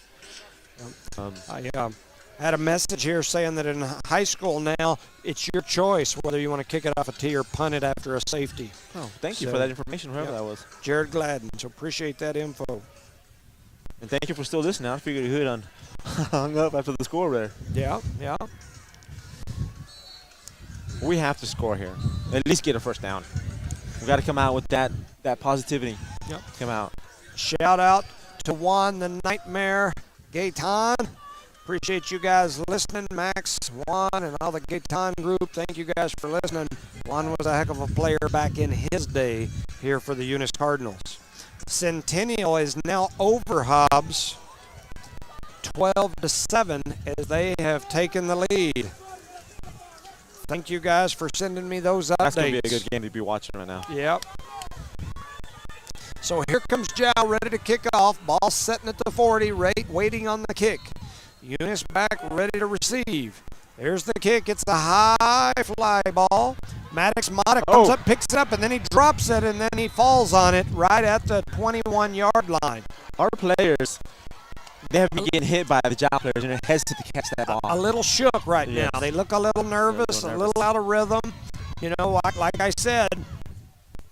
I had a message here saying that in high school now, it's your choice whether you want to kick it off a tee or punt it after a safety. Oh, thank you for that information, whoever that was. Jared Gladden, so appreciate that info. And thank you for still listening. I figured you had hung up after the score there. Yeah. We have to score here. At least get a first down. We got to come out with that positivity. Yep. Come out. Shout out to Juan the Nightmare Gaetan. Appreciate you guys listening, Max, Juan, and all the Gaetan group. Thank you guys for listening. Juan was a heck of a player back in his day here for the Eunice Cardinals. Centennial is now over Hobbs, 12-7, as they have taken the lead. Thank you guys for sending me those updates. That's going to be a good game to be watching right now. Yep. So here comes Jow ready to kick off. Ball setting at the 40, waiting on the kick. Eunice back ready to receive. There's the kick. It's a high fly ball. Maddox Mata comes up, picks it up, and then he drops it, and then he falls on it right at the 21-yard line. Our players, they have been getting hit by the job players, and they're hesitant to catch that ball. A little shook right now. They look a little nervous, a little out of rhythm. You know, like I said,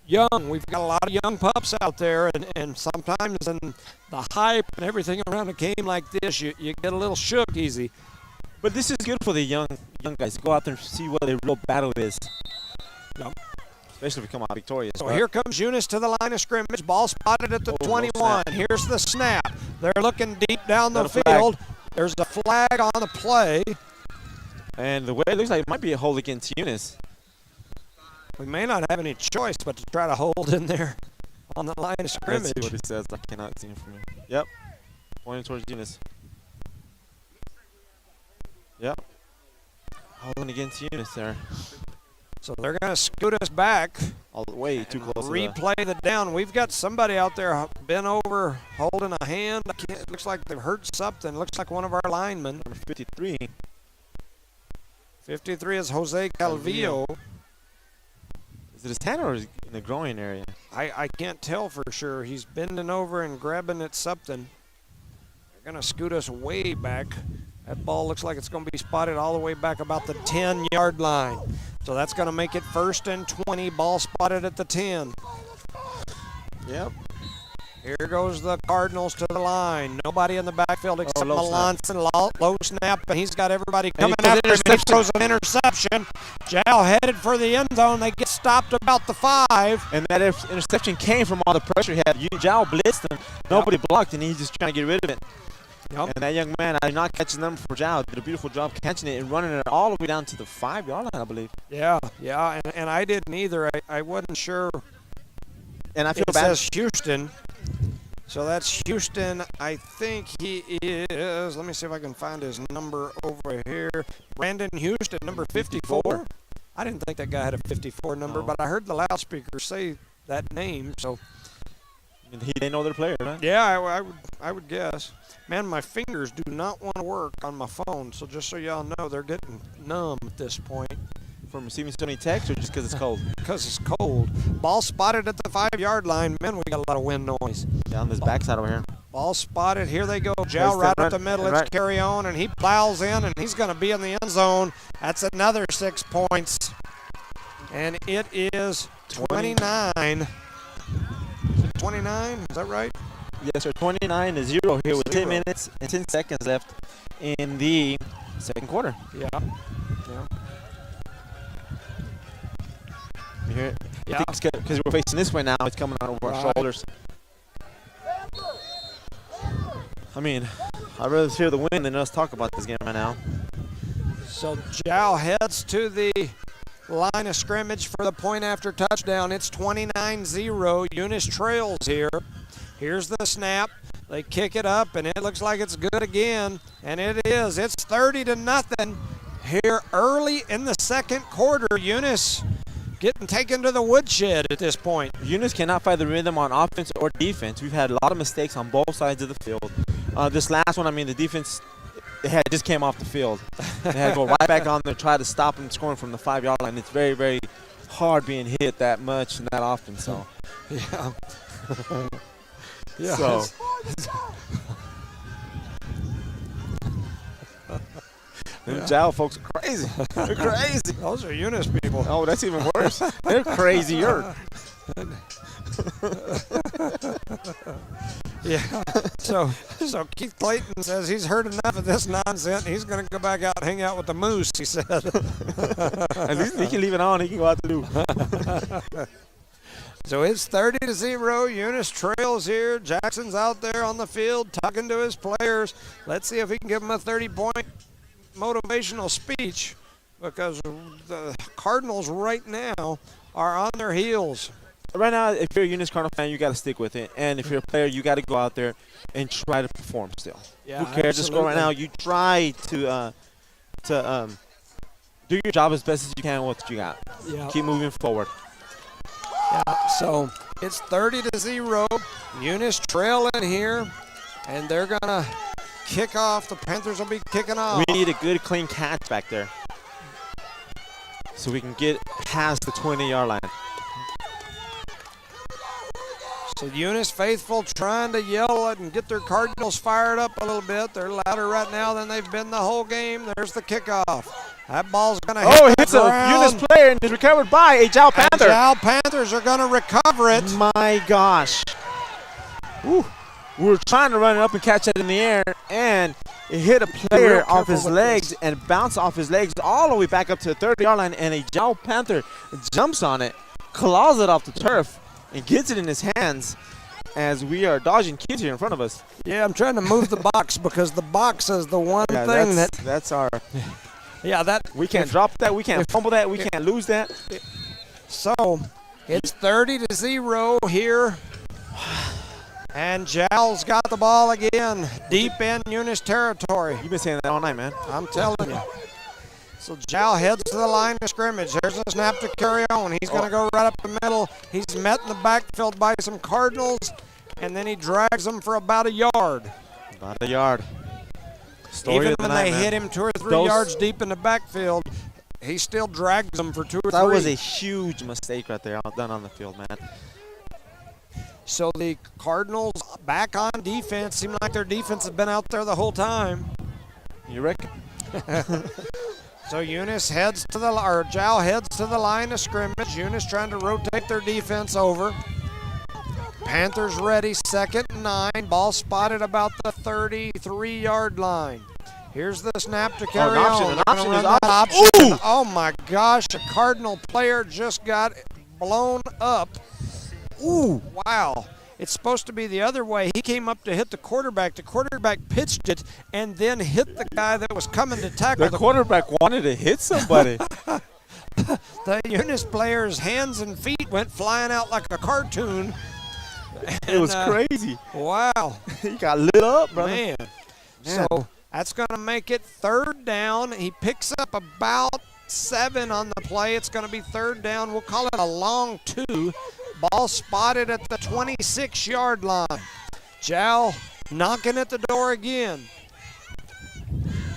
young. We've got a lot of young pups out there, and sometimes in the hype and everything around a game like this, you get a little shook easy. But this is good for the young guys. Go out there and see what the real battle is. Yep. Especially if we come out victorious. So here comes Eunice to the line of scrimmage. Ball spotted at the 21. Here's the snap. They're looking deep down the field. There's a flag on the play. And the way it looks like it might be a hold against Eunice. We may not have any choice but to try to hold in there on the line of scrimmage. Let's see what it says. I cannot see it from here. Yep. Pointing towards Eunice. Yep. Holding against Eunice there. So they're going to scoot us back. All the way too close. Replay the down. We've got somebody out there bent over, holding a hand. It looks like they've hurt something. Looks like one of our linemen. Number 53. 53 is Jose Calvillo. Is it his hand or is it in the groin area? I can't tell for sure. He's bending over and grabbing at something. They're going to scoot us way back. That ball looks like it's going to be spotted all the way back about the 10-yard line. So that's going to make it 1st and 20. Ball spotted at the 10. Yep. Here goes the Cardinals to the line. Nobody in the backfield except Melanson. Low snap, and he's got everybody coming after him. He throws an interception. Jow headed for the end zone. They get stopped about the 5. And that interception came from all the pressure he had. Jow blitzed him. Nobody blocked, and he's just trying to get rid of it. Yep. And that young man, I'm not catching them for Jow, did a beautiful job catching it and running it all the way down to the 5-yard line, I believe. Yeah, and I didn't either. I wasn't sure. And I feel bad. It says Houston. So that's Houston. I think he is. Let me see if I can find his number over here. Brandon Houston, number 54. I didn't think that guy had a 54 number, but I heard the loudspeaker say that name. So they know their player, right? Yeah, I would guess. Man, my fingers do not want to work on my phone. So just so y'all know, they're getting numb at this point. From receiving so many texts, or just because it's cold? Because it's cold. Ball spotted at the 5-yard line. Man, we got a lot of wind noise. Down this backside over here. Ball spotted. Here they go. Jow right up the middle. It's carry on, and he plows in, and he's going to be in the end zone. That's another 6 points. And it is 29. Is it 29? Is that right? Yes, sir. 29-0 here with 10 minutes and 10 seconds left in the second quarter. Yeah. You hear it? Yeah. Because we're facing this way now, it's coming out over our shoulders. I mean, I'd rather hear the wind than us talk about this game right now. So Jow heads to the line of scrimmage for the point after touchdown. It's 29-0. Eunice trails here. Here's the snap. They kick it up, and it looks like it's good again. And it is. It's 30-0 here early in the second quarter. Eunice getting taken to the woodshed at this point. Eunice cannot find the rhythm on offense or defense. We've had a lot of mistakes on both sides of the field. This last one, I mean, the defense just came off the field. They had to go right back on there, try to stop them scoring from the 5-yard line. It's very, very hard being hit that much and that often. So, yeah. Yeah. So Them Jal folks are crazy. They're crazy. Those are Eunice people. Oh, that's even worse. They're crazier. Yeah. So Keith Clayton says he's heard enough of this nonsense. He's going to go back out and hang out with the moose, he said. At least he can leave it on. He can go out to do. So it's 30-0. Eunice trails here. Jackson's out there on the field talking to his players. Let's see if he can give them a 30-point motivational speech, because the Cardinals right now are on their heels. Right now, if you're a Eunice Cardinal fan, you got to stick with it. And if you're a player, you got to go out there and try to perform still. Yeah, who cares the score right now? You try to do your job as best as you can with what you got. Yeah. Keep moving forward. Yeah, so it's 30-0. Eunice trailing here, and they're going to kick off. The Panthers will be kicking off. We need a good, clean catch back there so we can get past the 20-yard line. So Eunice faithful trying to yell and get their Cardinals fired up a little bit. They're louder right now than they've been the whole game. There's the kickoff. That ball's going to hit Oh, it the hits a ground. Eunice player and is recovered by a Jal And Panther. Jal Panthers are going to recover it. My gosh. Ooh. We were trying to run it up and catch it in the air, and it hit a player off his legs and bounced off his legs all the way back up to the 30-yard line, and a Jal Panther jumps on it, claws it off the turf, and gets it in his hands as we are dodging kids here in front of us. Yeah, I'm trying to move the box because the box is the one thing that's our. Yeah, that We can't drop that. We can't fumble that. We can't lose that. So it's 30-0 here. And Jal's got the ball again, deep in Eunice territory. You've been saying that all night, man. I'm telling you. So Jal heads to the line of scrimmage. There's a snap to carry on. He's going to go right up the middle. He's met in the backfield by some Cardinals, and then he drags them for about a yard. About a yard. Story Even of the when night, they man. hit him 2 or 3 yards deep in the backfield, he still drags them for 2 or 3. That was a huge mistake right there done on the field, man. So the Cardinals back on defense. Seem like their defense has been out there the whole time. You reckon? So Eunice heads to the, or Jal heads to the line of scrimmage. Eunice trying to rotate their defense over. Panthers ready, 2nd and 9. Ball spotted about the 33-yard line. Here's the snap to carry on. An option They're is gonna run option. the option. Ooh! Oh my gosh, a Cardinal player just got blown up. Ooh, wow. It's supposed to be the other way. He came up to hit the quarterback. The quarterback pitched it and then hit the guy that was coming to tackle. The quarterback wanted to hit somebody. The Eunice player's hands and feet went flying out like a cartoon. It was crazy. Wow. He got lit up, brother. Man. So that's going to make it 3rd down. He picks up about 7 on the play. It's going to be 3rd down. We'll call it a long 2. Ball spotted at the 26-yard line. Jal knocking at the door again.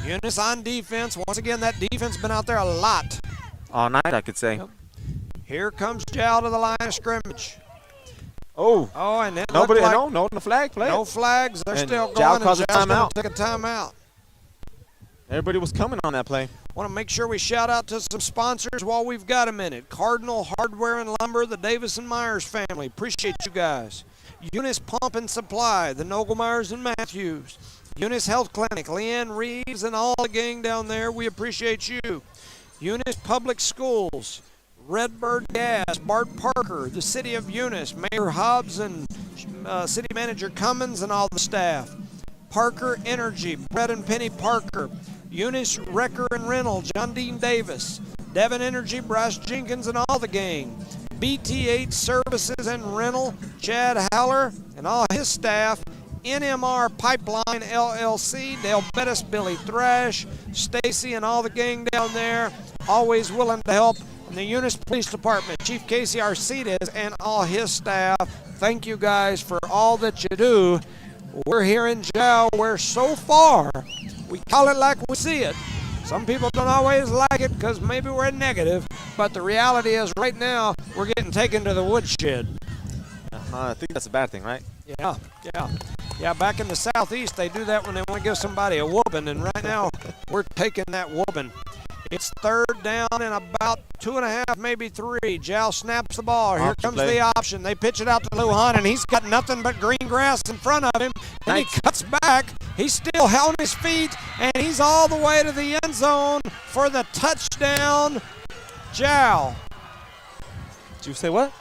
Eunice on defense. Once again, that defense been out there a lot. All night, I could say. Yep. Here comes Jal to the line of scrimmage. Oh, and it nobody, looked like no flag play. no flags. They're And still going. Jal And calls a Jal's gonna timeout. take a timeout. Everybody was coming on that play. Want to make sure we shout out to some sponsors while we've got a minute. Cardinal Hardware and Lumber, the Davis and Myers family. Appreciate you guys. Eunice Pump and Supply, the Nogelmeyers and Matthews. Eunice Health Clinic, Leanne Reeves and all the gang down there. We appreciate you. Eunice Public Schools, Redbird Gas, Bart Parker, the City of Eunice, Mayor Hobbs and City Manager Cummins and all the staff. Parker Energy, Brett and Penny Parker. Eunice Wrecker and Rental, John Dean Davis. Devon Energy, Bryce Jenkins and all the gang. BT8 Services and Rental, Chad Haller and all his staff. NMR Pipeline LLC, Dale Bettis, Billy Thrash, Stacy and all the gang down there. Always willing to help. And the Eunice Police Department, Chief Casey Arcides and all his staff. Thank you guys for all that you do. We're here in Jal where so far we call it like we see it. Some people don't always like it because maybe we're negative, but the reality is right now we're getting taken to the woodshed. I think that's a bad thing, right? Yeah. Yeah, back in the Southeast, they do that when they want to give somebody a whooping, and right now we're taking that whooping. It's third down and about 2.5, maybe 3. Jow snaps the ball. Here comes the option. They pitch it out to Lujan, and he's got nothing but green grass in front of him. And he cuts back. He's still on his feet, and he's all the way to the end zone for the touchdown. Jow. Did you say what?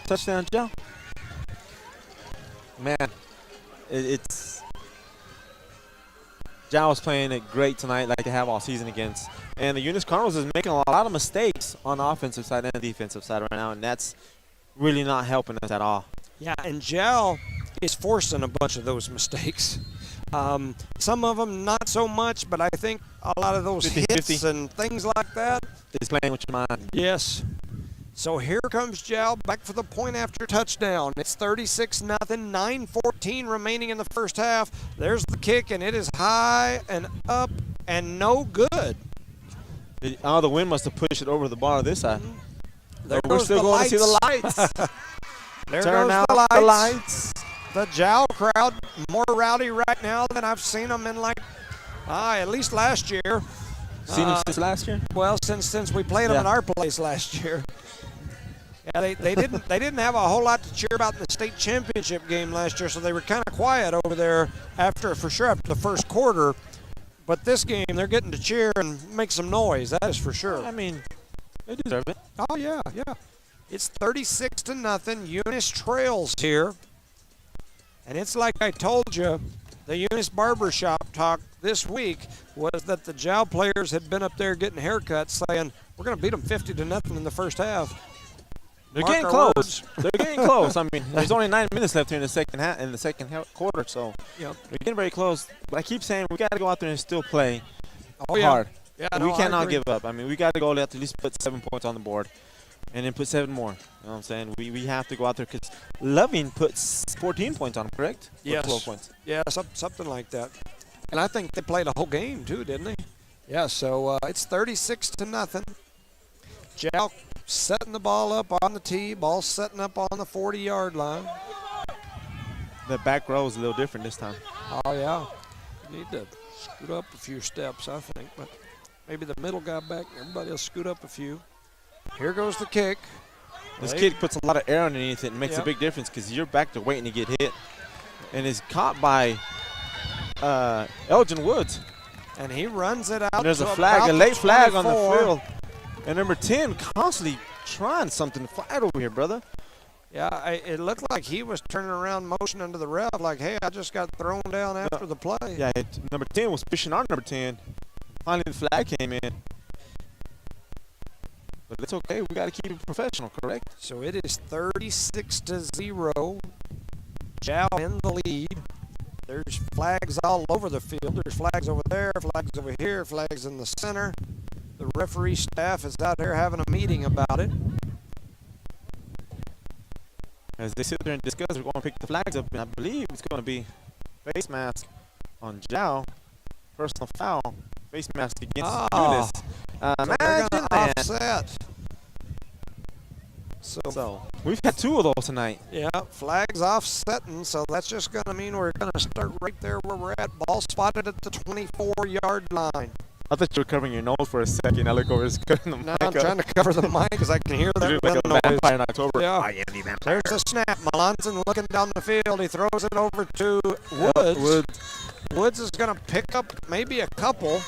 Touchdown, Jow? Man, it's Jow is playing it great tonight, like they have all season against. And the Eunice Cardinals is making a lot of mistakes on the offensive side and the defensive side right now, and that's really not helping us at all. Yeah, and Jow is forcing a bunch of those mistakes. Some of them not so much, but I think a lot of those 50, hits 50. and things like that. He's playing with your mind. Yes. So here comes Jow back for the point after touchdown. It's 36-0, 9:14 remaining in the first half. There's the kick, and it is high and up and no good. The wind must have pushed it over the bar this side. There We're goes still the going lights. to see the lights. There Turn goes out the the lights. lights. The Jow crowd more rowdy right now than I've seen them in like at least last year. Seen them since last year? Well, since we played them Yeah. in our place last year. Yeah, they didn't have a whole lot to cheer about in the state championship game last year, so they were kind of quiet over there after the first quarter. But this game, they're getting to cheer and make some noise. That is for sure. I mean, they deserve it. Oh yeah. It's 36-0. Eunice trails here, and it's like I told you. The Eunice Barbershop talk this week was that the Jow players had been up there getting haircuts, saying we're going to beat them 50-0 in the first half. They're Mark getting our close. words. They're getting close. I mean, there's only 9 minutes left here in the second half, quarter, so Yep. we're getting very close. But I keep saying we got to go out there and still play Oh hard. Yeah, We no, I cannot agree. give up. I mean, we got to go at least put 7 points on the board, and then put 7 more. You know what I'm saying? We have to go out there because Loving puts 14 points on them, correct? Or Yes. 12 points. Yeah, something like that. And I think they played a whole game too, didn't they? Yeah. So it's 36-0. Jow setting the ball up on the tee. Ball setting up on the 40-yard line. The back row is a little different this time. Oh yeah. You need to scoot up a few steps, I think. But maybe the middle guy back. Everybody will scoot up a few. Here goes the kick. This Hey. kid puts a lot of air underneath it and makes Yep. a big difference because you're back to waiting to get hit. And is caught by Elgin Woods. And he runs it out. And there's to a flag, about a late flag on the 24. field. And number 10 constantly trying something to fight over here, brother. Yeah, it looked like he was turning around motioning to the ref like, hey, I just got thrown down after the play. Yeah, number 10 was pushing on number 10. Finally, the flag came in. But it's okay. We got to keep it professional, correct? So it is 36-0. Jow in the lead. There's flags all over the field. There's flags over there, flags over here, flags in the center. The referee staff is out there having a meeting about it. As they sit there and discuss, we're going to pick the flags up, and I believe it's going to be face mask on Jow. Personal foul. Face mask against Eunice. So they're Imagine going to that. offset. So we've had 2 of those tonight. Yeah, flags offsetting, so that's just going to mean we're going to start right there where we're at. Ball spotted at the 24-yard line. I thought you were covering your nose for a second. I look over, it's cutting the Now mic I'm up. trying to cover the mic because I can hear You that look like a wind noise. vampire in October. Yeah. I am the vampire. There's a snap. Melanson looking down the field. He throws it over to Woods. Woods is going to pick up maybe a couple.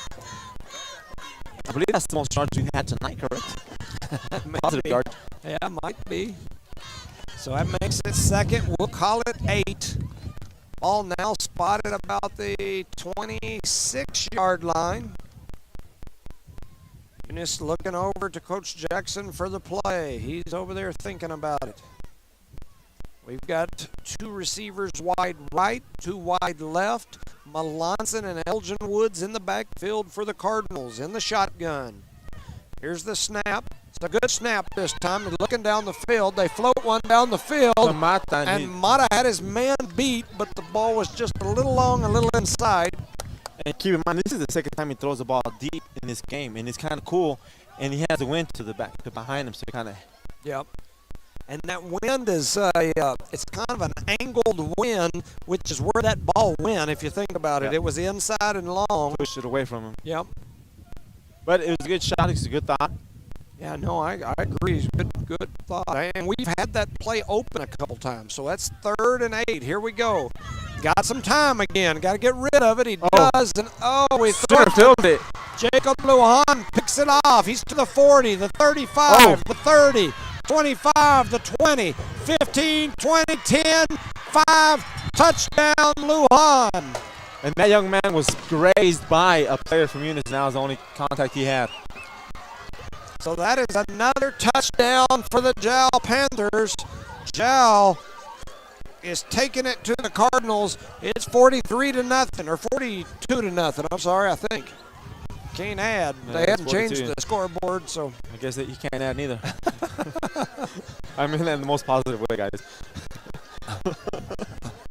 I believe that's the most yards we've had tonight, correct? Positive yards. Yeah, might be. So that makes it second. We'll call it 8. Ball now spotted about the 26-yard line. Eunice looking over to Coach Jackson for the play. He's over there thinking about it. We've got 2 receivers wide right, 2 wide left. Melanson and Elgin Woods in the backfield for the Cardinals in the shotgun. Here's the snap. It's a good snap this time. They're looking down the field. They float one down the field. And Mata had his man beat, but the ball was just a little long, a little inside. And keep in mind, this is the second time he throws the ball deep in this game, and it's kind of cool. And he has the wind to the back, to behind him, so kind of. Yep. And that wind is it's kind of an angled wind, which is where that ball went. If you think about it, it was inside and long. Pushed it away from him. Yep. But it was a good shot. It's a good thought. Yeah, no, I agree. Good thought. And we've had that play open a couple times. So that's 3rd and 8. Here we go. Got some time again. Got to get rid of it. He does. And we Filled it. Jacob Lujan picks it off. He's to the 40, the 35, the 30, 25, the 20, 15, 20, 10, 5. Touchdown, Lujan. And that young man was grazed by a player from Eunice. Now is the only contact he had. So that is another touchdown for the Jal Panthers. Jal is taking it to the Cardinals. It's 43-0 or 42-0. I'm sorry, I think. Can't add. Yeah, they hadn't changed 42. the scoreboard, so. I guess that you can't add neither. I mean that in the most positive way, guys.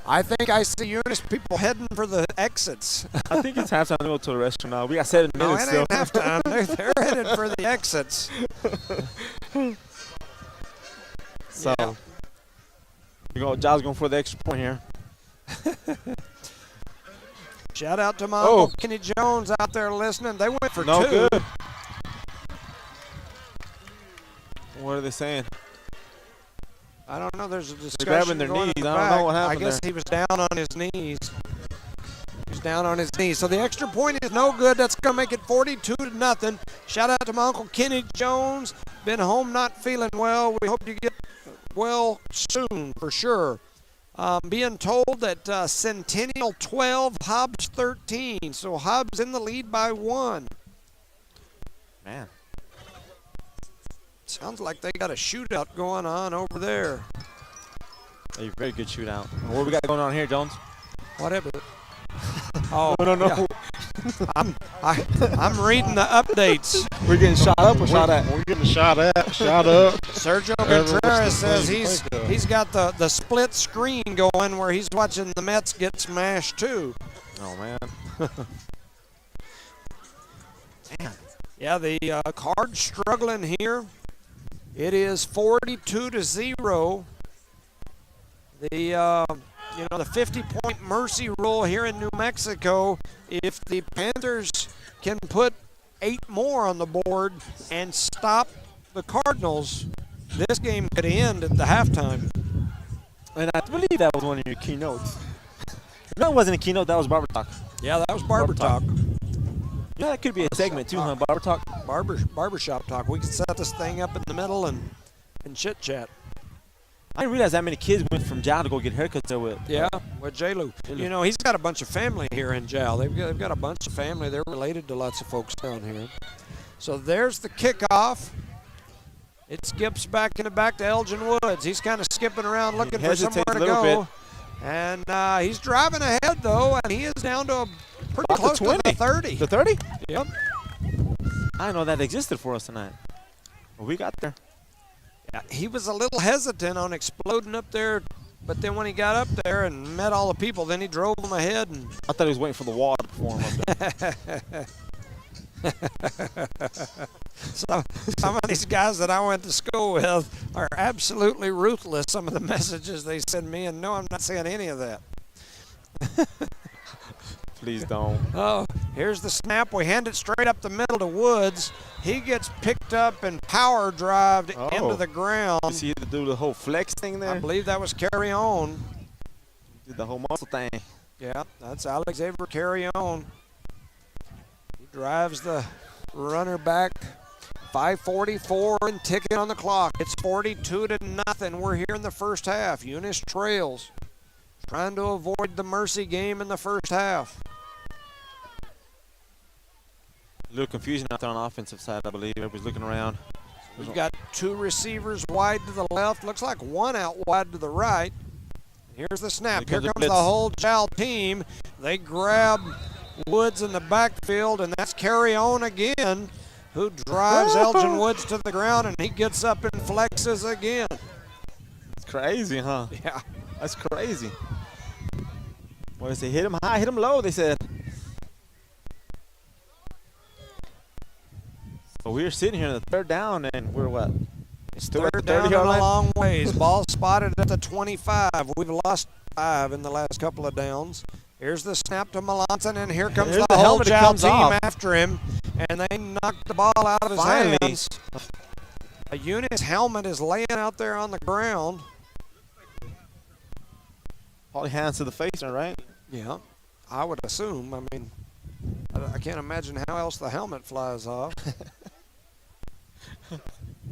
I think I see Eunice people heading for the exits. I think it's halftime to go to the restaurant now. We got 7 No, minutes it still. ain't halftime. They're headed for the exits. So, Yeah. Giles going for the extra point here. Shout out to my Uncle Kenny Jones out there listening. They went for No 2. good. What are they saying? I don't know. There's a discussion grabbing their going knees. in the I don't back. know what happened I guess there. he was down on his knees. He was down on his knees. So the extra point is no good. That's going to make it 42-0. Shout out to my Uncle Kenny Jones. Been home not feeling well. We hope you get well soon for sure. Being told that Centennial 12, Hobbs 13. So Hobbs in the lead by 1. Man. Sounds like they got a shootout going on over there. A very good shootout. And what we got going on here, Jones? Whatever. Oh, No. yeah. I'm reading the updates. We're getting shot up or shot at? We're getting shot up. Sergio Whatever Contreras was the says thing to think of. he's got the split screen going where he's watching the Mets get smashed too. Oh, man. Damn. Yeah, the Cards struggling here. It is 42-0. The the 50-point mercy rule here in New Mexico. If the Panthers can put 8 more on the board and stop the Cardinals, this game could end at the halftime. And I believe that was one of your keynotes. No, it wasn't a keynote. That was Barber Talk. Yeah, that was Barber Talk. Yeah, that could be a segment too, huh? Barber Talk. Barbershop talk. We can set this thing up in the middle and chit chat. I didn't realize that many kids went from Jal to go get haircuts there with. Yeah, with J-Lu. You know, he's got a bunch of family here in Jal. They've got a bunch of family. They're related to lots of folks down here. So there's the kickoff. It skips back to Elgin Woods. He's kind of skipping around looking for somewhere to go. And he's driving ahead, though, and he is down to pretty close to the 30. The 30? Yep. I didn't know that existed for us tonight. Well, we got there. Yeah, he was a little hesitant on exploding up there, but then when he got up there and met all the people, then he drove them ahead. And I thought he was waiting for the wall to perform up there. Some of these guys that I went to school with are absolutely ruthless, some of the messages they send me, and no, I'm not saying any of that. Please don't. Oh, here's the snap. We hand it straight up the middle to Woods. He gets picked up and power drived into the ground. You see him do the whole flex thing there? I believe that was Carry On. Did the whole muscle thing. Yeah, that's Alex Avery Carry On. He drives the runner back. 5:44 and ticking on the clock. It's 42-0. We're here in the first half. Eunice trails. Trying to avoid the mercy game in the first half. A little confusion out there on the offensive side, I believe. Everybody's looking around. We've got 2 receivers wide to the left. Looks like 1 out wide to the right. Here's the snap. Here comes the whole Jal team. They grab Woods in the backfield, and that's Carry On again, who drives Elgin Woods to the ground, and he gets up and flexes again. It's crazy, huh? Yeah. That's crazy. What did they say? Hit him high, hit him low, they said. So we're sitting here in the third down, and we're what? It's third down and a long ways. Ball spotted at the 25. We've lost 5 in the last couple of downs. Here's the snap to Melanson, and here comes the whole Jow team after him, and they knocked the ball out of his hands. A Eunice helmet is laying out there on the ground. Probably hands to the face, right? Yeah, I would assume. I mean, I can't imagine how else the helmet flies off.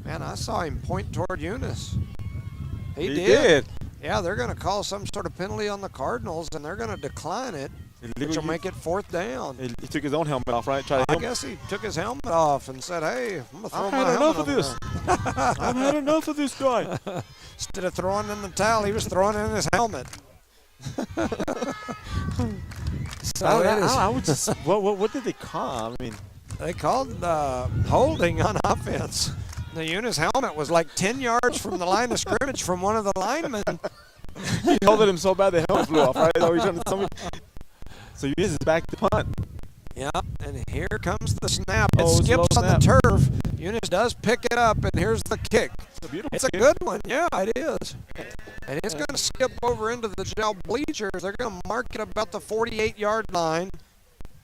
Man, I saw him point toward Eunice. He did. Yeah, they're going to call some sort of penalty on the Cardinals, and they're going to decline it, which will make it 4th down. He took his own helmet off, right? I guess he took his helmet off and said, hey, I'm going to throw my helmet enough of this. I've had enough of this guy. Instead of throwing in the towel, he was throwing in his helmet. I would just, what did they call? I mean, they called holding on offense. The Eunice helmet was like 10 yards from the line of scrimmage from one of the linemen. He held him so bad the helmet flew off, right? So Eunice is back to punt. Yeah, and here comes the snap. It skips on the turf. Eunice does pick it up, and here's the kick. It's a good one. Yeah, it is. And it's going to skip over into the Jow bleachers. They're going to mark it about the 48-yard line.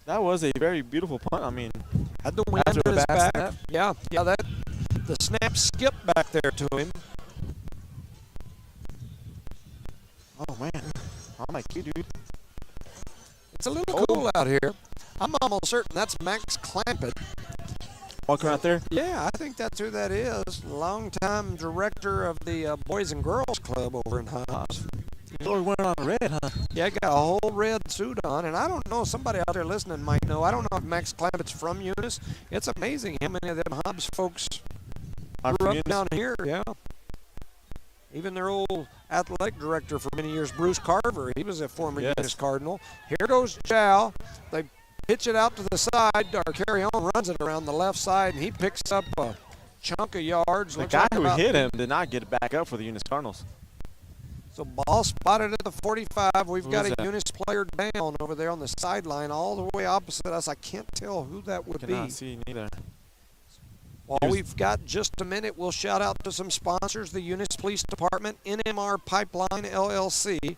That was a very beautiful punt. I mean, had the wind at his back. Snap. Yeah, the snap skipped back there to him. Oh, man. I'm like you, dude. It's a little cool out here. I'm almost certain that's Max Clampett. Walking out there? Yeah, I think that's who that is. Longtime director of the Boys and Girls Club over in Hobbs. He's always wearing on red, huh? Yeah, got a whole red suit on, and I don't know, somebody out there listening might know. I don't know if Max Clampett's from Eunice. It's amazing how many of them Hobbs folks grew up down here, yeah. Even their old athletic director for many years, Bruce Carver, he was a former Eunice Cardinal. Here goes Jow. They pitch it out to the side. Carry on runs it around the left side, and he picks up a chunk of yards. The guy who hit him did not get it back up for the Eunice Cardinals. So ball spotted at the 45. We've got a Eunice player down over there on the sideline all the way opposite us. I can't tell who that would be. Cannot see neither. While we've got just a minute, we'll shout out to some sponsors: the Eunice Police Department, NMR Pipeline LLC,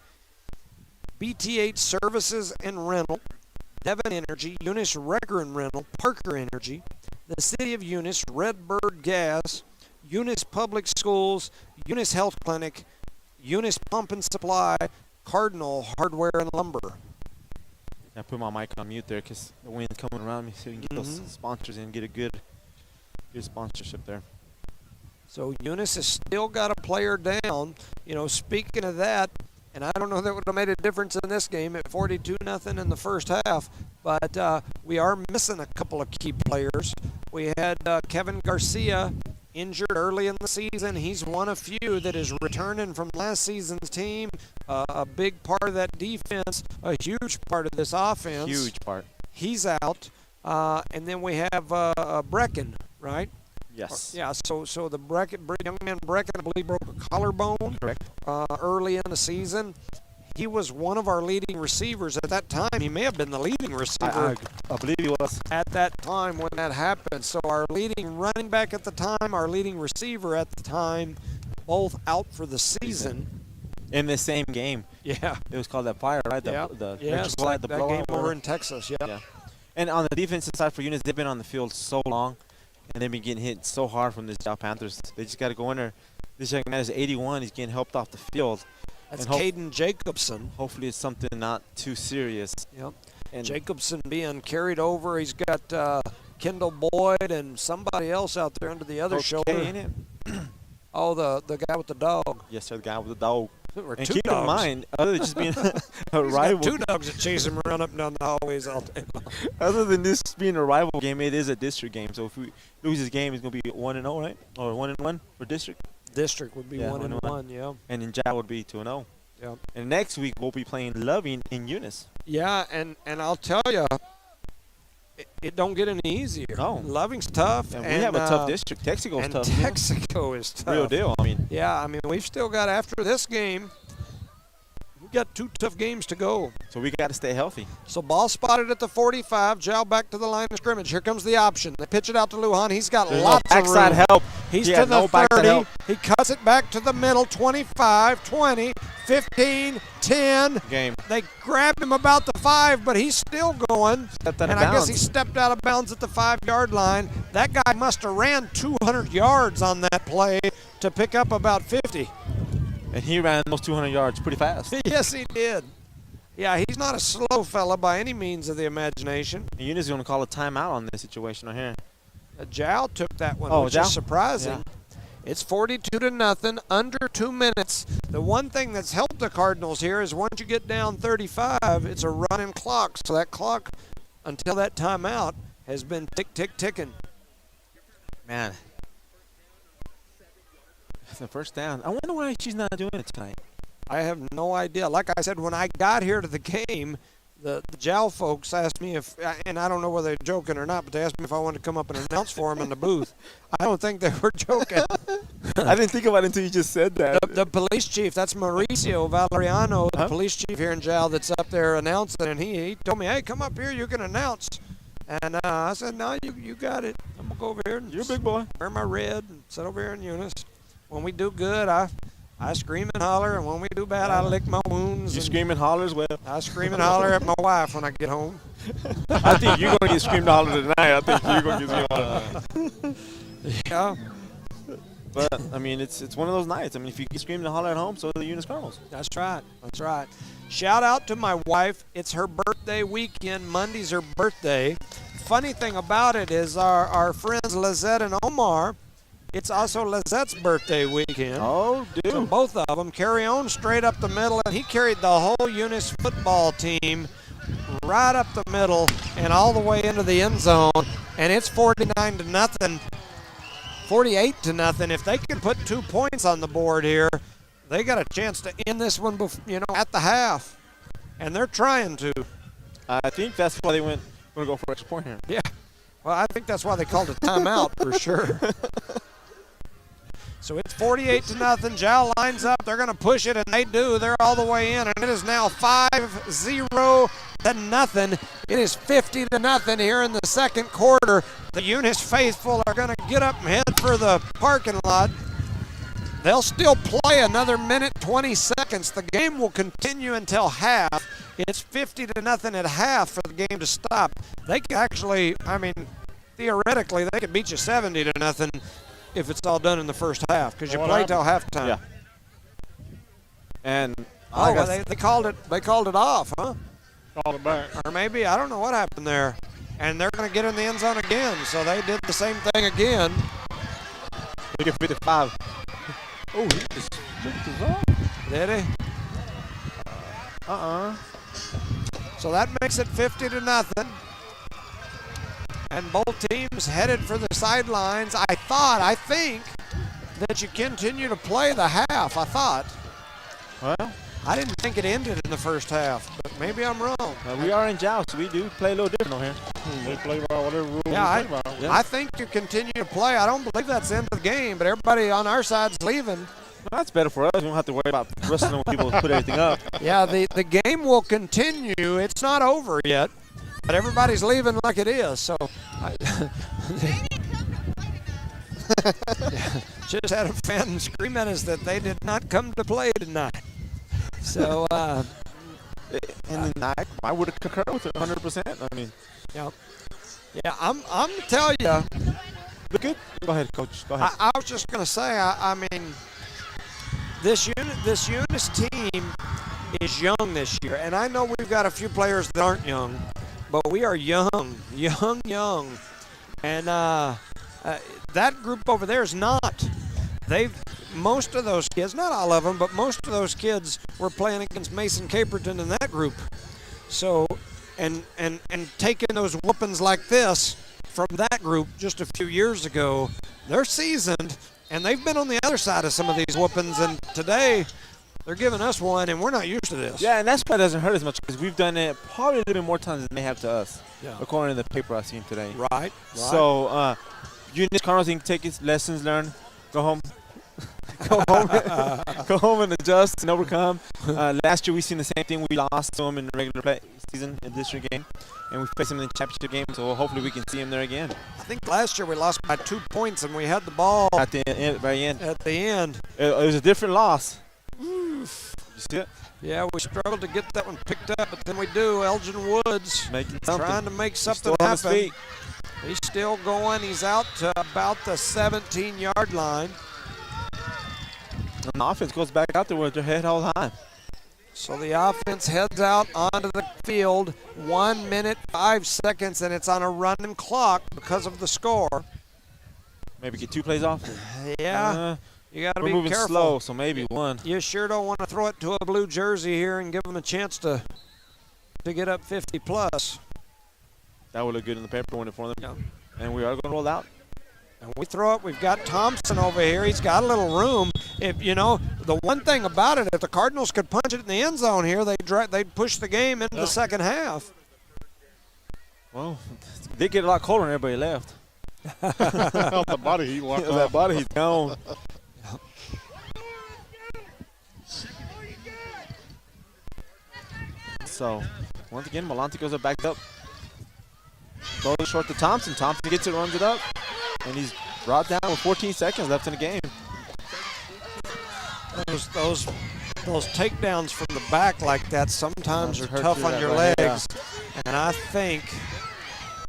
BTH Services and Rental, Devon Energy, Eunice Wrecker and Rental, Parker Energy, the City of Eunice, Redbird Gas, Eunice Public Schools, Eunice Health Clinic, Eunice Pump and Supply, Cardinal Hardware and Lumber. I put my mic on mute there because the wind's coming around me, so we can get those sponsors in and get a good sponsorship there. So Eunice has still got a player down. You know, speaking of that, and I don't know if that would have made a difference in this game at 42-0 in the first half, but we are missing a couple of key players. We had Kevin Garcia injured early in the season. He's one of few that is returning from last season's team. A big part of that defense, a huge part of this offense. Huge part. He's out. And then we have Brecken, right? Yes. Yeah, so the young man Brecken, I believe, broke a collarbone. Correct. Early in the season. He was one of our leading receivers at that time. He may have been the leading receiver. I believe he was. At that time when that happened. So our leading running back at the time, our leading receiver at the time, both out for the season. In the same game. Yeah. It was called that fire, right? It's like that game over in Texas, yeah. And on the defensive side for Eunice, they've been on the field so long, and they've been getting hit so hard from the Jow Panthers. They just got to go in there. This young man is 81. He's getting helped off the field. That's Caden Jacobson. Hopefully it's something not too serious. Yep. And Jacobson being carried over. He's got Kendall Boyd and somebody else out there under the other shoulder. Ain't it? Oh, the guy with the dog. Yes, sir, the guy with the dog. And keep in mind, other than just being a rival, two dogs that chase him around up and down the hallways all day long. Other than this being a rival game, it is a district game. So if we lose this game, it's going to be 1-0, right? Or 1-1 for district. District would be 1-1, yeah. And then Jow would be 2-0. Yeah. And next week we'll be playing Loving in Eunice. Yeah, and I'll tell you, it don't get any easier. No. Loving's tough. And we have a tough district. Texaco's tough. Texaco is tough. Real deal. I mean. Yeah, I mean, we've still got, after this game, we've got 2 tough games to go. So we got to stay healthy. So ball spotted at the 45. Jow back to the line of scrimmage. Here comes the option. They pitch it out to Lujan. He's got There's lots no of room. backside help. He's He to had the no backside 30. help. He cuts it back to the middle. 25, 20, 15, 10. Game. They grabbed him about the 5, but he's still going. Stepped out of And I guess he bounds. stepped out of bounds at the 5-yard line. That guy must have ran 200 yards on that play to pick up about 50. And he ran those 200 yards pretty fast. Yes, he did. Yeah, he's not a slow fella by any means of the imagination. And Eunice is going to call a timeout on this situation right here. Jow took that one, Oh, which Jow? is surprising. Yeah. It's 42-0, under 2 minutes. The one thing that's helped the Cardinals here is once you get down 35, it's a running clock. So that clock, until that timeout, has been ticking. Man. The first down. I wonder why she's not doing it tonight. I have no idea. Like I said, when I got here to the game, the Jow folks asked me if, and I don't know whether they're joking or not, but they asked me if I wanted to come up and announce for them in the booth. I don't think they were joking. I didn't think about it until you just said that. The police chief, that's Mauricio Valeriano, the police chief here in Jow that's up there announcing, and he told me, hey, come up here, you can announce. And I said, no, you got it. I'm going to go over here and You're a big boy. wear my red and sit over here in Eunice. When we do good, I scream and holler, and when we do bad, I lick my wounds. You and scream and holler as well. I scream and holler at my wife when I get home. I think you're going to get screamed and holler tonight. I think you're going to get screamed and holler. Yeah, But, I mean, it's one of those nights. I mean, if you get screamed and holler at home, so do the Eunice Cardinals. that's right. That's right. Shout out to my wife. It's her birthday weekend. Monday's her birthday. Funny thing about it is our friends Lizette and Omar, it's also Lizette's birthday weekend. Oh, dude. So both of them carry on straight up the middle, and he carried the whole Eunice football team right up the middle and all the way into the end zone, and it's 49-0, 48-0. If they can put 2 points on the board here, they got a chance to end this one, at the half, and they're trying to. I think that's why they going to go for extra point here. Yeah. Well, I think that's why they called it timeout for sure. So it's 48-0. Jow lines up. They're going to push it, and they do. They're all the way in, and it is now 5-0. It is 50-0 here in the second quarter. The Eunice faithful are going to get up and head for the parking lot. They'll still play another minute, 20 seconds. The game will continue until half. It's 50-0 at half for the game to stop. They could actually, theoretically, they could beat you 70-0 if it's all done in the first half, because you play till halftime. Yeah. And they called it off, huh? Called it back. Or maybe, I don't know what happened there. And they're going to get in the end zone again, so they did the same thing again. they get 55. Oh, he just took his off. Did he? So that makes it 50-0. And both teams headed for the sidelines. I think that you continue to play the half. I thought. Well, I didn't think it ended in the first half, but maybe I'm wrong. we are in Joust, so we do play a little different on here. They play by whatever rules Yeah, they play by. Yeah. I think you continue to play. I don't believe that's the end of the game, but everybody on our side's leaving. Well, that's better for us. We don't have to worry about wrestling when people put everything up. Yeah, the game will continue. It's not over yet, but everybody's leaving like it is. So, just had a fan scream at us that they did not come to play tonight. So, And then I would concur with it 100%. I mean, yeah, I'm gonna tell you. look good. Go ahead, Coach. Go ahead. I was just gonna say, I mean, this Eunice team is young this year, and I know we've got a few players that aren't young, but we are young, and that group over there is not. Most of those kids, not all of them, but most of those kids were playing against Mason Caperton in that group. So, and taking those whoopings like this from that group just a few years ago, they're seasoned, and they've been on the other side of some of these whoopings, and today they're giving us one, and we're not used to this. Yeah, and that's why it doesn't hurt as much because we've done it probably a little bit more times than they have to us, according to the paper I've seen today. Right. So, Eunice Cardinals can take his lessons learned, go home. go home and adjust and overcome. Last year we seen the same thing. We lost to them in the regular play season in district game, and we faced them in the championship game. So hopefully we can see them there again. I think last year we lost by 2 points, and we had the ball At the end, very end. at the end. It was a different loss. You see it? Yeah, we struggled to get that one picked up, but then we do. Elgin Woods Making something. trying to make He's something still on his happen. feet. He's still going. He's out to about the 17-yard line. And the offense goes back out there with their head held high. So the offense heads out onto the field. 1 minute, 5 seconds, and it's on a running clock because of the score. Maybe get 2 plays off. Yeah, you got to We're be moving careful. slow, so maybe 1. You sure don't want to throw it to a blue jersey here and give them a chance to get up 50 plus. That would look good in the paper winning for them. Yeah. And we are going to roll out. And we throw it. We've got Thompson over here. He's got a little room. If the one thing about it, if the Cardinals could punch it in the end zone here, they'd push the game into the second half. Well, it did get a lot colder and everybody left. The body heat walked That off. body he's gone. So, once again, Malante goes up, backed up. Throws it short to Thompson. Thompson gets it, runs it up, and he's brought down with 14 seconds left in the game. Those takedowns from the back like that sometimes are Hurt tough you on that your right there, legs. And I think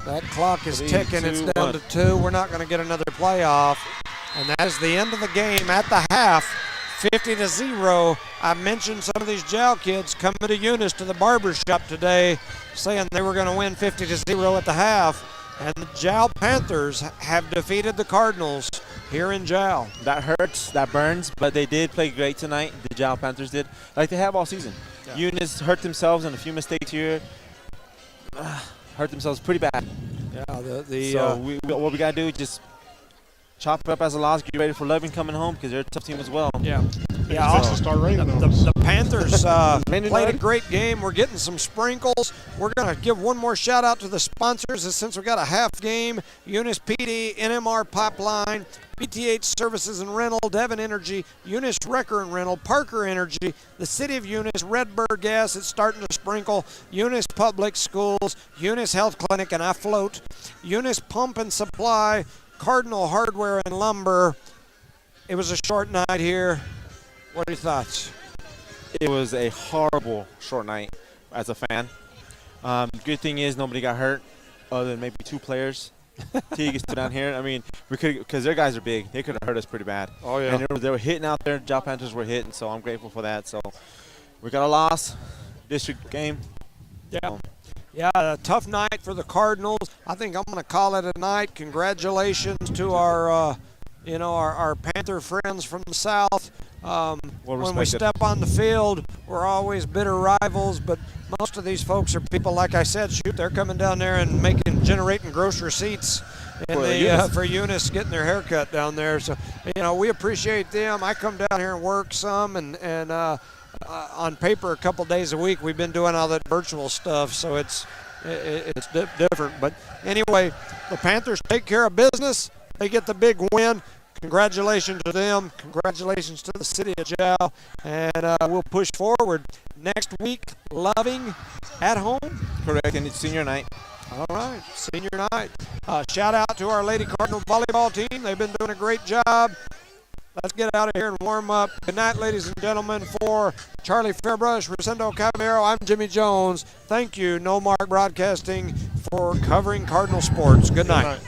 that clock is 3, ticking. It's 2, down 1. to 2. We're not going to get another playoff. And that is the end of the game at the half. 50-0. I mentioned some of these Jowl kids coming to Eunice to the barber shop today saying they were going to win 50-0 at the half. And the Jowl Panthers have defeated the Cardinals here in Jowl. That hurts, that burns, but they did play great tonight. The Jowl Panthers did, like they have all season. Yeah. Eunice hurt themselves on a few mistakes here. Hurt themselves pretty bad. Yeah, So what we got to do is just chop it up as a loss, get ready for Loving coming home because they're a tough team as well. yeah. Yeah, also start raining on us. The Panthers Raining played a already? great game. We're getting some sprinkles. We're going to give one more shout out to the sponsors since we got a half game. Eunice PD, NMR Pipeline, PTH Services and Rental, Devon Energy, Eunice Wrecker and Rental, Parker Energy, the City of Eunice, Redbird Gas, it's starting to sprinkle, Eunice Public Schools, Eunice Health Clinic, and I Float, Eunice Pump and Supply, Cardinal Hardware and Lumber. It was a short night here. What are your thoughts? It was a horrible short night as a fan. Good thing is nobody got hurt other than maybe 2 players. Teague is still down here. I mean, we could, because their guys are big. They could have hurt us pretty bad. Oh, yeah. And they were hitting out there. Jowl Panthers were hitting, so I'm grateful for that. So we got a loss. District game. Yeah. Yeah, a tough night for the Cardinals. I think I'm going to call it a night. Congratulations to our Panther friends from the South. When we step on the field, we're always bitter rivals, but most of these folks are people, like I said, they're coming down there and generating gross receipts for Eunice getting their haircut down there. So, we appreciate them. I come down here and work some, and on paper a couple days a week. We've been doing all that virtual stuff, so it's different. But anyway, the Panthers take care of business. They get the big win. Congratulations to them. Congratulations to the City of Jowl. And we'll push forward. Next week, Loving at home. Correct, and it's senior night. All right, senior night. Shout out to our Lady Cardinal volleyball team. They've been doing a great job. Let's get out of here and warm up. Good night, ladies and gentlemen. For Charlie Fairbrush, Rosendo Caballero, I'm Jimmy Jones. Thank you, No Mark Broadcasting, for covering Cardinal sports. Good night.